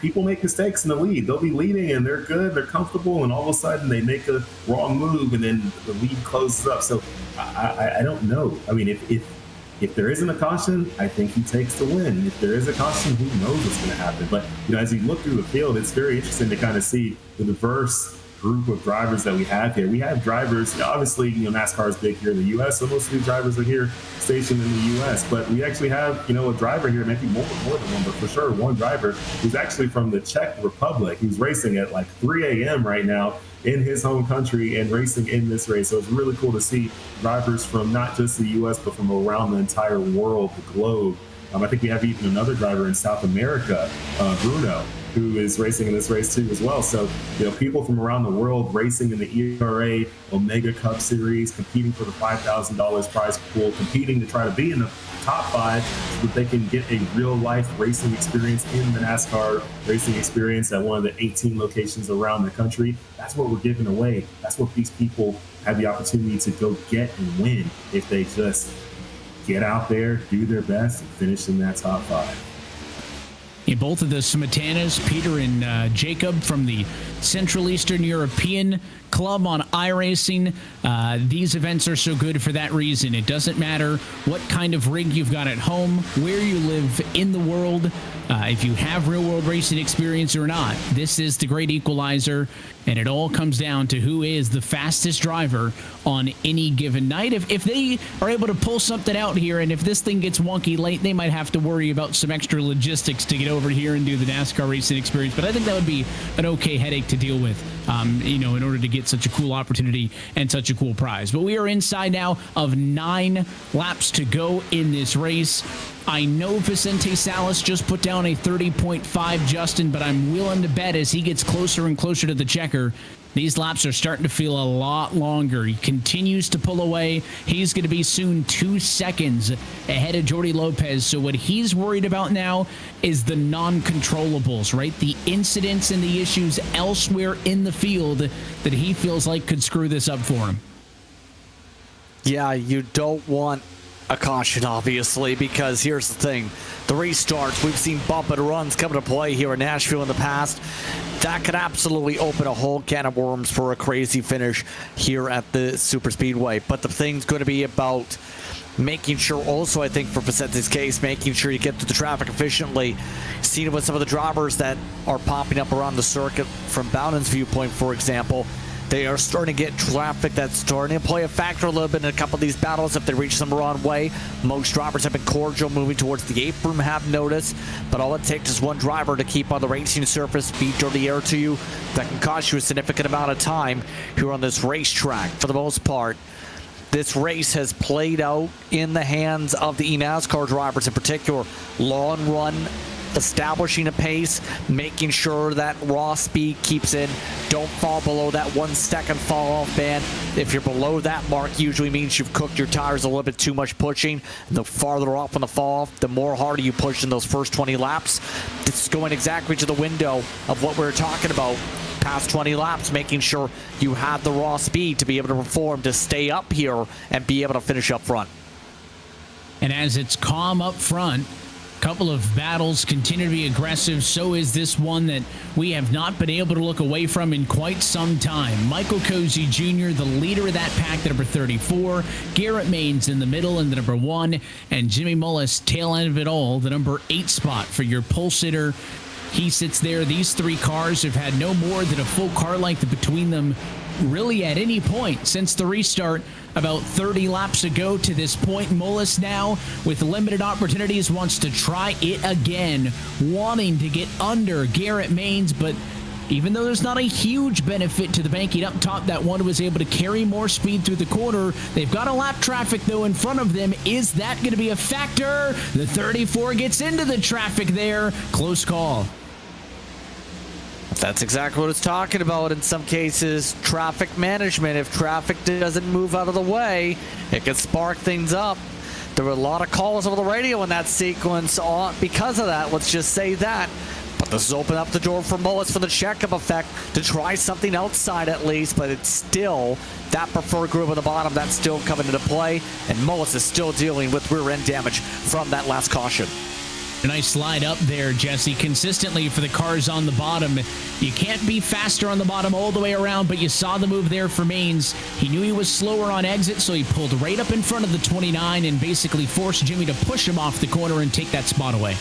people make mistakes in the lead. They'll be leading and they're good, they're comfortable, and all of a sudden they make a wrong move and then the lead closes up. So I don't know. I mean, if there isn't a caution, I think he takes the win. If there is a caution, who knows what's going to happen. But as you look through the field, it's very interesting to kind of see the diverse group of drivers that we have here. We have drivers, obviously, NASCAR is big here in the U.S., so most of these drivers are here stationed in the U.S., but we actually have, a driver here, maybe more than one, but for sure one driver who's actually from the Czech Republic, who's racing at like 3 a.m. right now in his home country and racing in this race. So it's really cool to see drivers from not just the U.S., but from around the entire world, the globe. I think we have even another driver in South America, Bruno, who is racing in this race too as well. So, people from around the world racing in the ERA Omega Cup Series, competing for the $5,000 prize pool, competing to try to be in the top 5 so that they can get a real-life racing experience in the NASCAR racing experience at one of the 18 locations around the country. That's what we're giving away. That's what these people have the opportunity to go get and win if they just get out there, do their best, and finish in that top 5. In both of the Smetanas, Peter and Jacob from the Central Eastern European Club on iRacing. These events are so good for that reason. It doesn't matter what kind of rig you've got at home, where you live in the world, if you have real-world racing experience or not. This is the great equalizer, and it all comes down to who is the fastest driver on any given night. If they are able to pull something out here, and if this thing gets wonky late, they might have to worry about some extra logistics to get over here and do the NASCAR racing experience. But I think that would be an okay headache to deal with, in order to get such a cool opportunity and such a cool prize. But we are inside now of 9 laps to go in this race. I know Vicente Salas just put down a 30.5, Justin, but I'm willing to bet as he gets closer and closer to the checker, these laps are starting to feel a lot longer. He continues to pull away. He's going to be soon 2 seconds ahead of Jordi Lopez. So what he's worried about now is the non-controllables, right? The incidents and the issues elsewhere in the field that he feels like could screw this up for him. Yeah, you don't want a caution, obviously, because here's the thing. The restarts, we've seen bump and runs come into play here in Nashville in the past. That could absolutely open a whole can of worms for a crazy finish here at the Superspeedway. But the thing's going to be about making sure also, I think, for Vicente's case, making sure you get through the traffic efficiently. Seen it with some of the drivers that are popping up around the circuit from Bowden's viewpoint, for example. They are starting to get traffic that's starting to play a factor a little bit in a couple of these battles if they reach some wrong way. Most drivers have been cordial moving towards the apron, have noticed, but all it takes is one driver to keep on the racing surface, beat dirty air to you. That can cost you a significant amount of time here on this racetrack. For the most part, this race has played out in the hands of the eNASCAR drivers in particular. Long run, establishing a pace, making sure that raw speed keeps in. Don't fall below that 1 second fall off band. If you're below that mark, usually means you've cooked your tires a little bit too much pushing. And the farther off on the fall off, the more harder you push in those first 20 laps. This is going exactly to the window of what we're talking about. Past 20 laps, making sure you have the raw speed to be able to perform, to stay up here and be able to finish up front. And as it's calm up front, couple of battles continue to be aggressive. So is this one that we have not been able to look away from in quite some time. Michael Cozy Jr., the leader of that pack, the number 34. Garrett Maines in the middle and the number 1. And Jimmy Mullis, tail end of it all, the number 8 spot for your pole sitter. He sits there. These 3 cars have had no more than a full car length between them really at any point since the restart about 30 laps ago to this point. Mullis now, with limited opportunities, wants to try it again, wanting to get under Garrett Maines, but even though there's not a huge benefit to the banking up top, that one was able to carry more speed through the corner. They've got a lap traffic, though, in front of them. Is that going to be a factor? The 34 gets into the traffic there. Close call. That's exactly what it's talking about in some cases. Traffic management. If traffic doesn't move out of the way, it can spark things up. There were a lot of calls over the radio in that sequence because of that. Let's just say that. But this has opened up the door for Mullis for the checkup effect to try something outside at least, but it's still that preferred group at the bottom that's still coming into play, and Mullis is still dealing with rear end damage from that last caution. A nice slide up there, Jesse, consistently for the cars on the bottom. You can't be faster on the bottom all the way around, but you saw the move there for Maines. He knew he was slower on exit, so he pulled right up in front of the 29 and basically forced Jimmy to push him off the corner and take that spot away.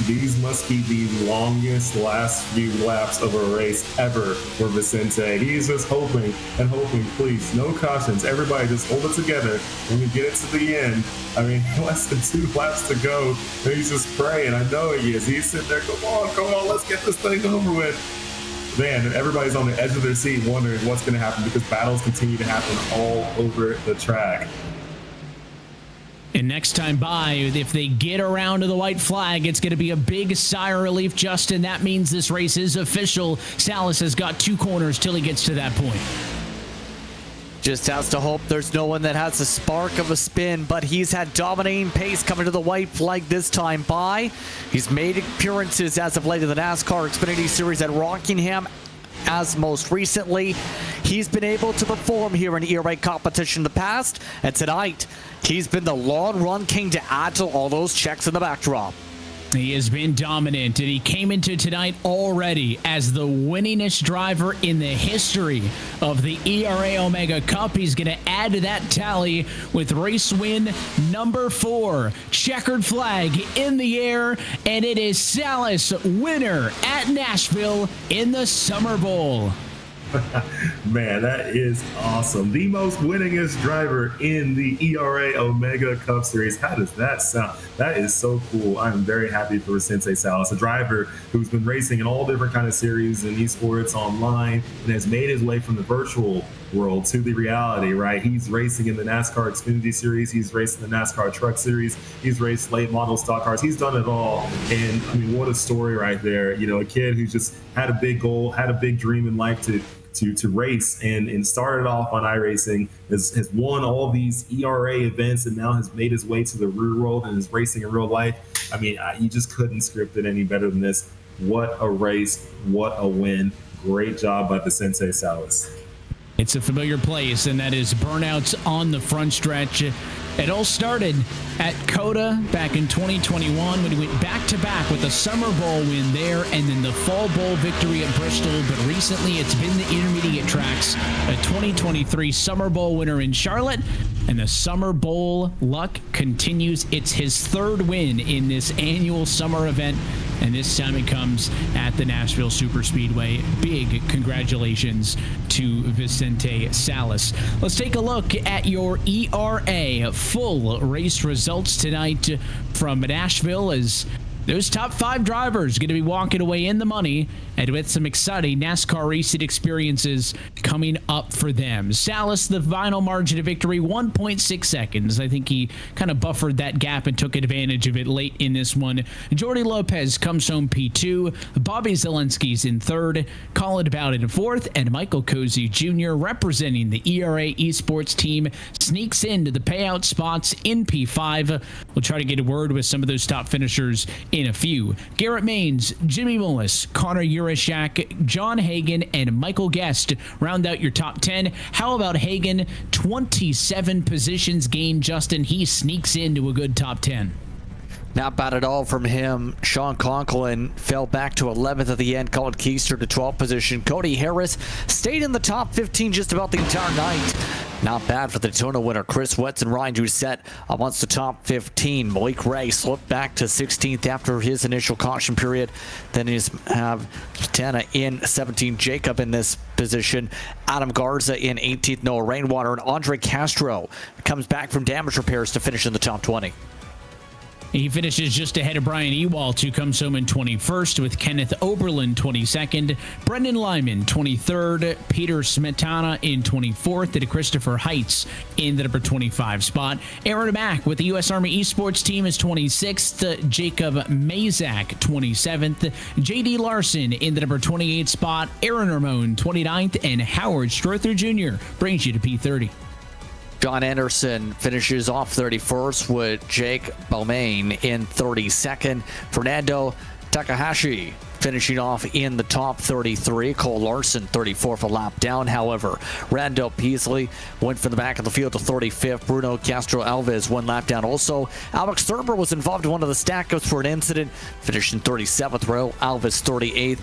These must be the longest last few laps of a race ever for Vicente. He's just hoping and hoping, please, no cautions. Everybody just hold it together when we get it to the end. I mean, less than 2 laps to go, and he's just praying. I know he is. He's sitting there, come on, let's get this thing over with. Man, and everybody's on the edge of their seat wondering what's going to happen because battles continue to happen all over the track. And next time by, if they get around to the white flag, it's going to be a big sigh of relief, Justin. That means this race is official. Salas has got 2 corners till he gets to that point. Just has to hope there's no one that has a spark of a spin, but he's had dominating pace coming to the white flag this time by. He's made appearances as of late in the NASCAR Xfinity Series at Rockingham. As most recently, he's been able to perform here in E-Racing competition in the past, and tonight he's been the long run king to add to all those checks in the backdrop. He has been dominant, and he came into tonight already as the winningest driver in the history of the ERA Omega Cup. He's going to add to that tally with race win number 4. Checkered flag in the air, and it is Salas, winner at Nashville in the Summer Bowl. Man, that is awesome. The most winningest driver in the ERA Omega Cup Series. How does that sound? That is so cool. I'm very happy for Sensei Salas, a driver who's been racing in all different kind of series in esports online and has made his way from the virtual world to the reality, right? He's racing in the NASCAR Xfinity Series. He's raced in the NASCAR Truck Series. He's raced late model stock cars. He's done it all. And I mean, what a story right there. You know, a kid who just had a big goal, had a big dream in life to race and started off on iRacing, has won all these ERA events, and now has made his way to the real world and is racing in real life. I mean, you just couldn't script it any better than this. What a race. What a win. Great job by the Sensei Salas. It's a familiar place, and that is burnouts on the front stretch. It all started at COTA back in 2021 when he went back-to-back with a Summer Bowl win there and then the Fall Bowl victory at Bristol. But recently it's been the intermediate tracks, a 2023 Summer Bowl winner in Charlotte, and the Summer Bowl luck continues. It's his 3rd win in this annual summer event, and this time it comes at the Nashville Superspeedway. Big congratulations to Vicente Salas. Let's take a look at your ERA full race results tonight from Nashville, as those top 5 drivers going to be walking away in the money and with some exciting NASCAR racing experiences coming up for them. Salas, the final margin of victory, 1.6 seconds. I think he kind of buffered that gap and took advantage of it late in this one. Jordy Lopez comes home P2. Bobby Zelensky's in 3rd. Colin Bowden in 4th. And Michael Cozy Jr., representing the ERA Esports team, sneaks into the payout spots in P5. We'll try to get a word with some of those top finishers in a few. Garrett Maines, Jimmy Mullis, Connor Urashak, John Hagan, and Michael Guest round out your top 10. How about Hagan? 27 positions gained, Justin. He sneaks into a good top 10. Not bad at all from him. Sean Conklin fell back to 11th at the end. Colin Keister to 12th position. Cody Harris stayed in the top 15 just about the entire night. Not bad for the Daytona winner. Chris Wetz and Ryan Doucette amongst the top 15. Malik Ray slipped back to 16th after his initial caution period. Then you have Tana in 17. Jacob in this position. Adam Garza in 18th. Noah Rainwater and Andre Castro comes back from damage repairs to finish in the top 20. He finishes just ahead of Brian Ewald, who comes home in 21st, with Kenneth Oberlin 22nd, Brendan Lyman 23rd, Peter Smetana in 24th, and Christopher Heights in the number 25 spot. Aaron Mack with the U.S. Army Esports team is 26th, Jacob Mazak 27th, J.D. Larson in the number 28 spot, Aaron Ramon 29th, and Howard Strother Jr. brings you to P30. John Anderson finishes off 31st with Jake Balmain in 32nd. Fernando Takahashi finishing off in the top 33. Cole Larson 34th, a lap down. However, Randall Peasley went from the back of the field to 35th. Bruno Castro Alves 1 lap down. Also, Alex Thurber was involved in one of the stack-ups for an incident, finishing 37th. Raul Alves 38th.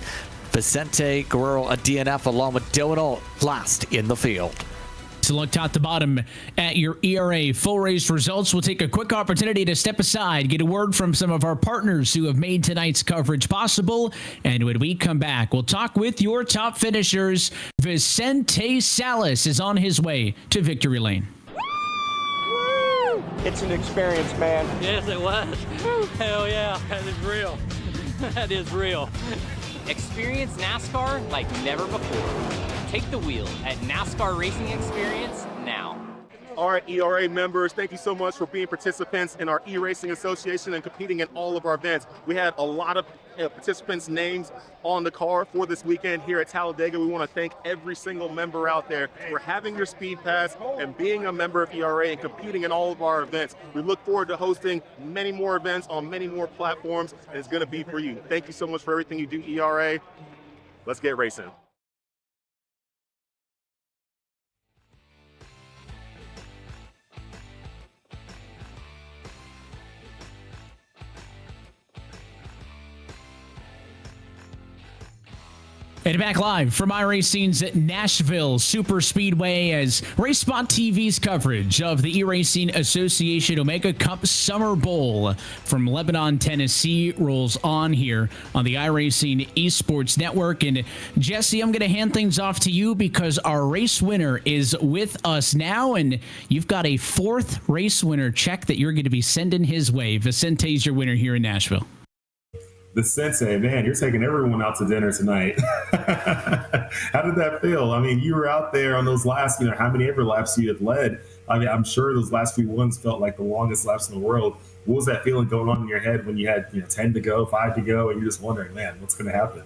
Vicente Guerrero, a DNF, along with Dylan last in the field. To look top to bottom at your ERA full race results, we'll take a quick opportunity to step aside, get a word from some of our partners who have made tonight's coverage possible, and when we come back, we'll talk with your top finishers. Vicente Salas is on his way to victory lane. It's an experience, man. Yes, it was. Hell yeah, that is real. That is real. Experience NASCAR like never before. Take the wheel at NASCAR Racing Experience now. All right, ERA members, thank you so much for being participants in our eRacing Association and competing in all of our events. We had a lot of participants' names on the car for this weekend here at Talladega. We want to thank every single member out there for having your speed pass and being a member of ERA and competing in all of our events. We look forward to hosting many more events on many more platforms, and it's going to be for you. Thank you so much for everything you do, ERA. Let's get racing. And back live from iRacing's Nashville Superspeedway as Race Spot TV's coverage of the eRacing Association Omega Cup Summer Bowl from Lebanon, Tennessee rolls on here on the iRacing Esports Network. And Jesse, I'm going to hand things off to you because our race winner is with us now, and you've got a 4th race winner check that you're going to be sending his way. Vicente's your winner here in Nashville. The Sensei, man, you're taking everyone out to dinner tonight. How did that feel? I mean, you were out there on those last, how many ever laps you had led. I mean, I'm sure those last few ones felt like the longest laps in the world. What was that feeling going on in your head when you had 10 to go, 5 to go, and you're just wondering, man, what's going to happen?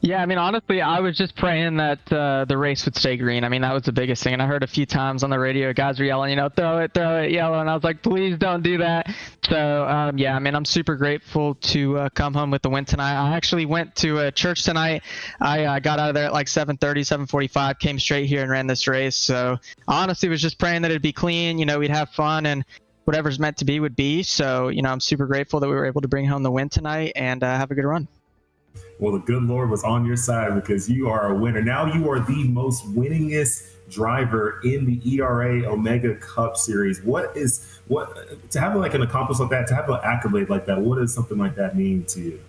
Yeah, I mean, honestly, I was just praying that the race would stay green. I mean, that was the biggest thing. And I heard a few times on the radio, guys were yelling, throw it, yellow. And I was like, please don't do that. So, yeah, I mean, I'm super grateful to come home with the win tonight. I actually went to a church tonight. I got out of there at like 7:30, 7:45, came straight here and ran this race. So, honestly, was just praying that it'd be clean, we'd have fun, and whatever's meant to be would be. So, I'm super grateful that we were able to bring home the win tonight and have a good run. Well, the good Lord was on your side because you are a winner. Now you are the most winningest driver in the ERA Omega Cup Series. What to have like an accomplishment like that, to have an accolade like that, what does something like that mean to you?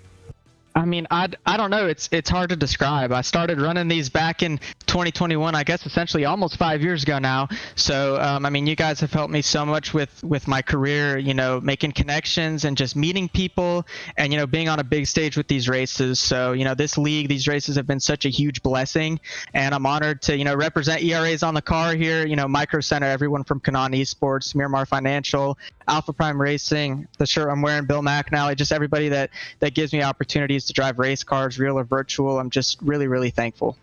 I mean, I don't know. It's hard to describe. I started running these back in 2021, I guess essentially almost 5 years ago now. So, I mean, you guys have helped me so much with my career, making connections and just meeting people and, being on a big stage with these races. So, this league, these races have been such a huge blessing. And I'm honored to, represent ERAs on the car here, Micro Center, everyone from Kanan Esports, Miramar Financial, Alpha Prime Racing, the shirt I'm wearing, Bill McNally, just everybody that gives me opportunities to drive race cars, real or virtual. I'm just really, really thankful.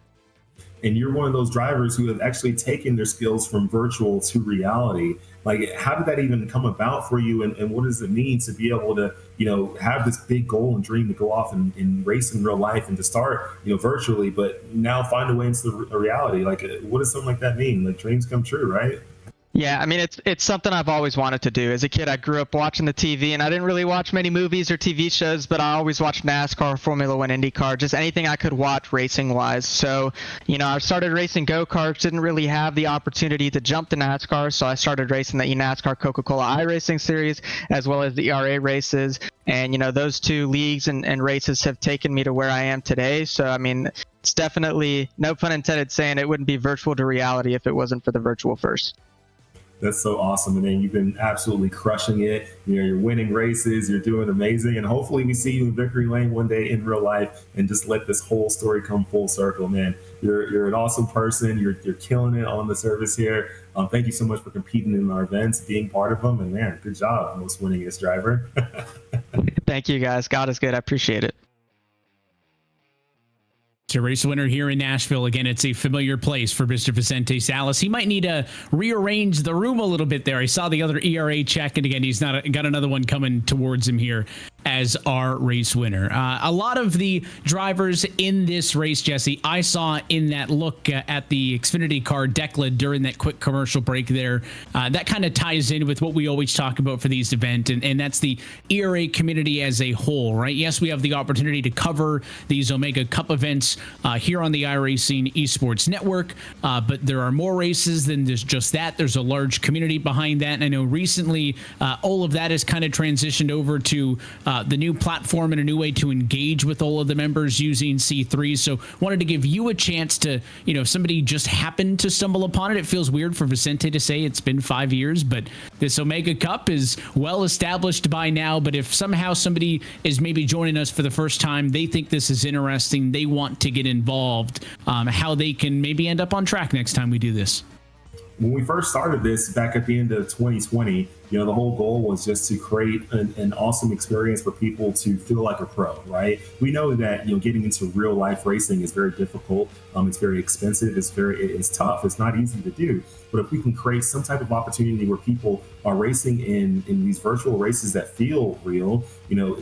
And you're one of those drivers who have actually taken their skills from virtual to reality. Like, how did that even come about for you? And what does it mean to be able to, have this big goal and dream to go off and race in real life and to start, virtually, but now find a way into the reality? Like, what does something like that mean? Like, dreams come true, right? Yeah, I mean, it's something I've always wanted to do. As a kid, I grew up watching the TV, and I didn't really watch many movies or TV shows, but I always watched NASCAR, Formula One, IndyCar, just anything I could watch racing-wise. So, I started racing go-karts, didn't really have the opportunity to jump to NASCAR, so I started racing the NASCAR Coca-Cola iRacing series, as well as the ERA races. And, those two leagues and races have taken me to where I am today. So, I mean, it's definitely, no pun intended, saying it wouldn't be virtual to reality if it wasn't for the virtual first. That's so awesome. And then you've been absolutely crushing it. You're winning races. You're doing amazing. And hopefully we see you in victory lane one day in real life and just let this whole story come full circle, man. You're an awesome person. You're killing it on the service here. Thank you so much for competing in our events, being part of them. And man, good job, most winningest driver. Thank you, guys. God is good. I appreciate it. To race winner here in Nashville. Again, it's a familiar place for Mr. Vicente Salas. He might need to rearrange the room a little bit there. I saw the other ERA check, and again, he's got another one coming towards him here as our race winner. A lot of the drivers in this race, Jesse, I saw in that look at the Xfinity car, Declan, during that quick commercial break there. That kind of ties in with what we always talk about for these events, and that's the ERA community as a whole, right? Yes, we have the opportunity to cover these Omega Cup events here on the iRacing Esports Network, but there are more races than just that. There's a large community behind that, and I know recently all of that has kind of transitioned over to the new platform and a new way to engage with all of the members using C3. So wanted to give you a chance to, if somebody just happened to stumble upon it. It feels weird for Vicente to say it's been 5 years, but this Omega Cup is well established by now. But if somehow somebody is maybe joining us for the first time, they think this is interesting, they want to get involved, how they can maybe end up on track next time we do this. When we first started this back at the end of 2020, the whole goal was just to create an awesome experience for people to feel like a pro, right? We know that, getting into real life racing is very difficult. It's very expensive. It's tough. It's not easy to do. But if we can create some type of opportunity where people are racing in these virtual races that feel real,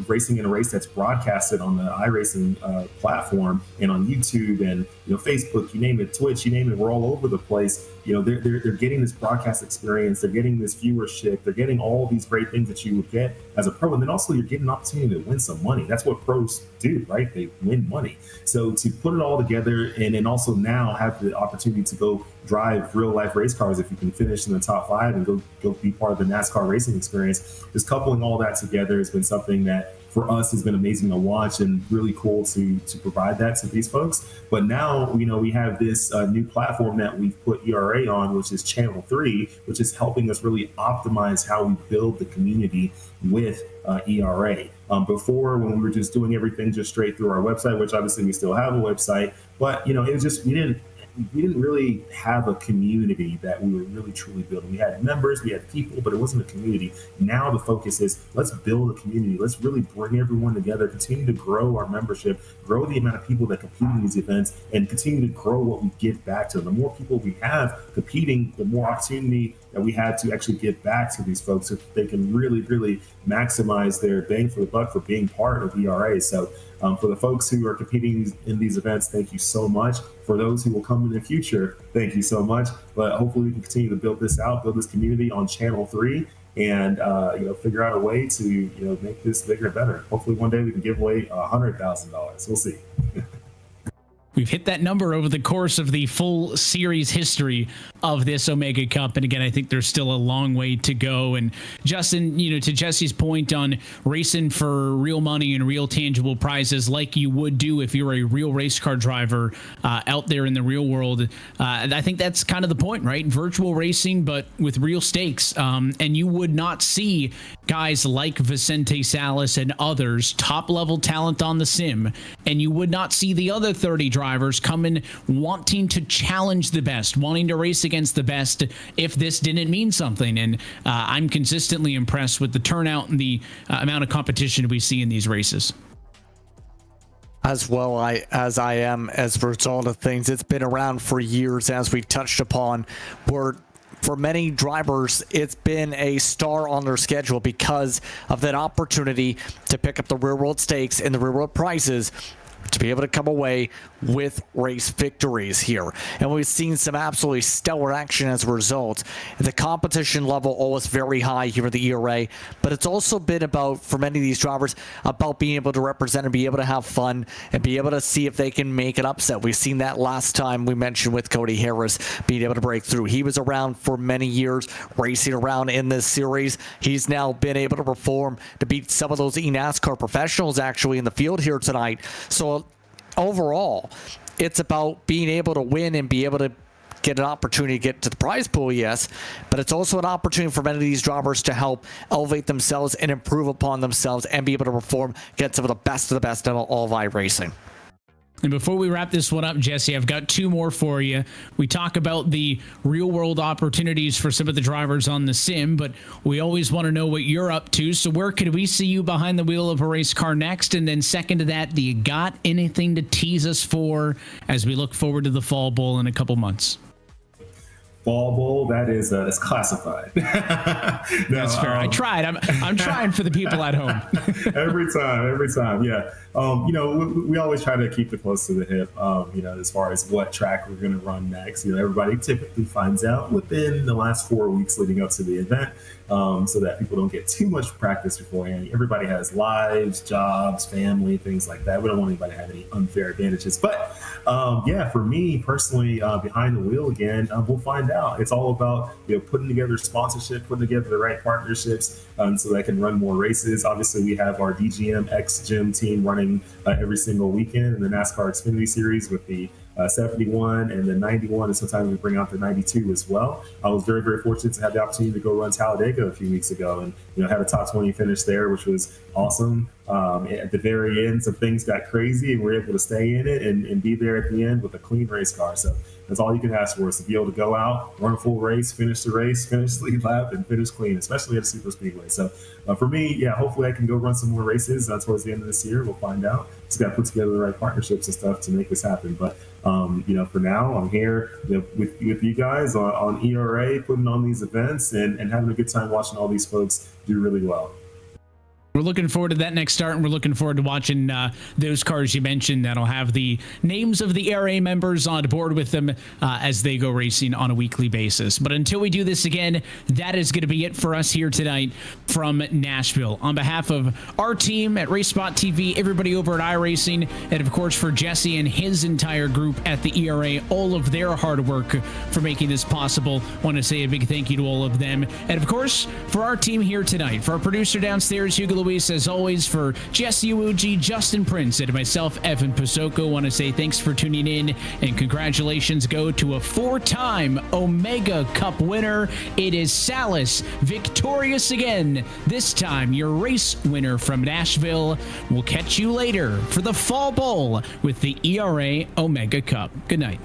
racing in a race that's broadcasted on the iRacing platform and on YouTube and Facebook, you name it, Twitch, you name it, we're all over the place. They're getting this broadcast experience, they're getting this viewership, they're getting all these great things that you would get as a pro, and then also you're getting an opportunity to win some money. That's what pros do, right? They win money. So to put it all together and then also now have the opportunity to go drive real life race cars, if you can finish in the top 5 and go be part of the NASCAR racing experience, just coupling all that together has been something that for us has been amazing to watch and really cool to provide that to these folks. But now, we have this new platform that we've put ERA on, which is Channel 3, which is helping us really optimize how we build the community with ERA. Before, when we were just doing everything just straight through our website, which obviously we still have a website, but it was just, we didn't really have a community that we were really truly building. We had members, we had people, but it wasn't a community. Now the focus is, let's build a community. Let's really bring everyone together, continue to grow our membership, grow the amount of people that compete in these events, and continue to grow what we give back to them. The more people we have competing, the more opportunity that we have to actually give back to these folks so they can really, really maximize their bang for the buck for being part of ERA. So for the folks who are competing in these events, thank you so much. For those who will come in the future, thank you so much. But hopefully we can continue to build this out, build this community on Channel 3, and figure out a way to make this bigger and better. Hopefully one day we can give away $100,000. We'll see. We've hit that number over the course of the full series history of this Omega Cup. And again, I think there's still a long way to go. And Justin, to Jesse's point on racing for real money and real tangible prizes like you would do if you're a real race car driver out there in the real world, I think that's kind of the point, right? Virtual racing, but with real stakes. And you would not see guys like Vicente Salas and others, top level talent on the sim, and you would not see the other 30 drivers coming wanting to challenge the best, wanting to race against the best if this didn't mean something. And I'm consistently impressed with the turnout and the amount of competition we see in these races. As well as I am as a result of things. It's been around for years, as we touched upon, where for many drivers, it's been a star on their schedule because of that opportunity to pick up the real world stakes and the real world prizes, to be able to come away with race victories here. And we've seen some absolutely stellar action as a result. The competition level always very high here at the ERA, but it's also been about, for many of these drivers, about being able to represent and be able to have fun and be able to see if they can make an upset. We've seen that last time we mentioned with Cody Harris being able to break through. He was around for many years, racing around in this series. He's now been able to perform to beat some of those eNASCAR professionals actually in the field here tonight. So overall, it's about being able to win and be able to get an opportunity to get to the prize pool, yes, but it's also an opportunity for many of these drivers to help elevate themselves and improve upon themselves and be able to perform against some of the best in all of iRacing. And before we wrap this one up, Jesse, I've got two more for you. We talk about the real world opportunities for some of the drivers on the sim, but we always want to know what you're up to. So where could we see you behind the wheel of a race car next? And then second to that, do you got anything to tease us for as we look forward to the Fall Bowl in a couple months? Fall Bowl, that is it's classified. No, that's fair. I tried. I'm trying for the people at home. every time. Yeah. We always try to keep it close to the hip, as far as what track we're going to run next. Everybody typically finds out within the last 4 weeks leading up to the event, so that people don't get too much practice beforehand. Everybody has lives, jobs, family, things like that. We don't want anybody to have any unfair advantages. But for me personally, behind the wheel again, we'll find out. It's all about putting together sponsorship, putting together the right partnerships, so that I can run more races. Obviously, we have our DGM X Gym team running every single weekend in the NASCAR Xfinity Series with the 71 and the 91, and sometimes we bring out the 92 as well. I was very, very fortunate to have the opportunity to go run Talladega a few weeks ago and had a top 20 finish there, which was awesome. at the very end, some things got crazy, and we're able to stay in it and be there at the end with a clean race car. So that's all you can ask for, is to be able to go out, run a full race, finish the lead lap, and finish clean, especially at a super speedway. So for me, yeah, hopefully I can go run some more races towards the end of this year. We'll find out. Just got to put together the right partnerships and stuff to make this happen. But for now, I'm here with you guys on ERA, putting on these events and having a good time watching all these folks do really well. We're looking forward to that next start, and we're looking forward to watching those cars you mentioned that'll have the names of the ERA members on board with them as they go racing on a weekly basis. But until we do this again, that is going to be it for us here tonight from Nashville. On behalf of our team at RaceSpot TV, everybody over at iRacing, and of course for Jesse and his entire group at the ERA, all of their hard work for making this possible, want to say a big thank you to all of them. And of course, for our team here tonight, for our producer downstairs, Hugo Luis, as always, for Jesse Uwuji, Justin Prince, and myself, Evan Pasoko, want to say thanks for tuning in, and congratulations go to a 4-time Omega Cup winner. It is Salas, victorious again, this time your race winner from Nashville. We'll catch you later for the Fall Bowl with the ERA Omega Cup. Good night.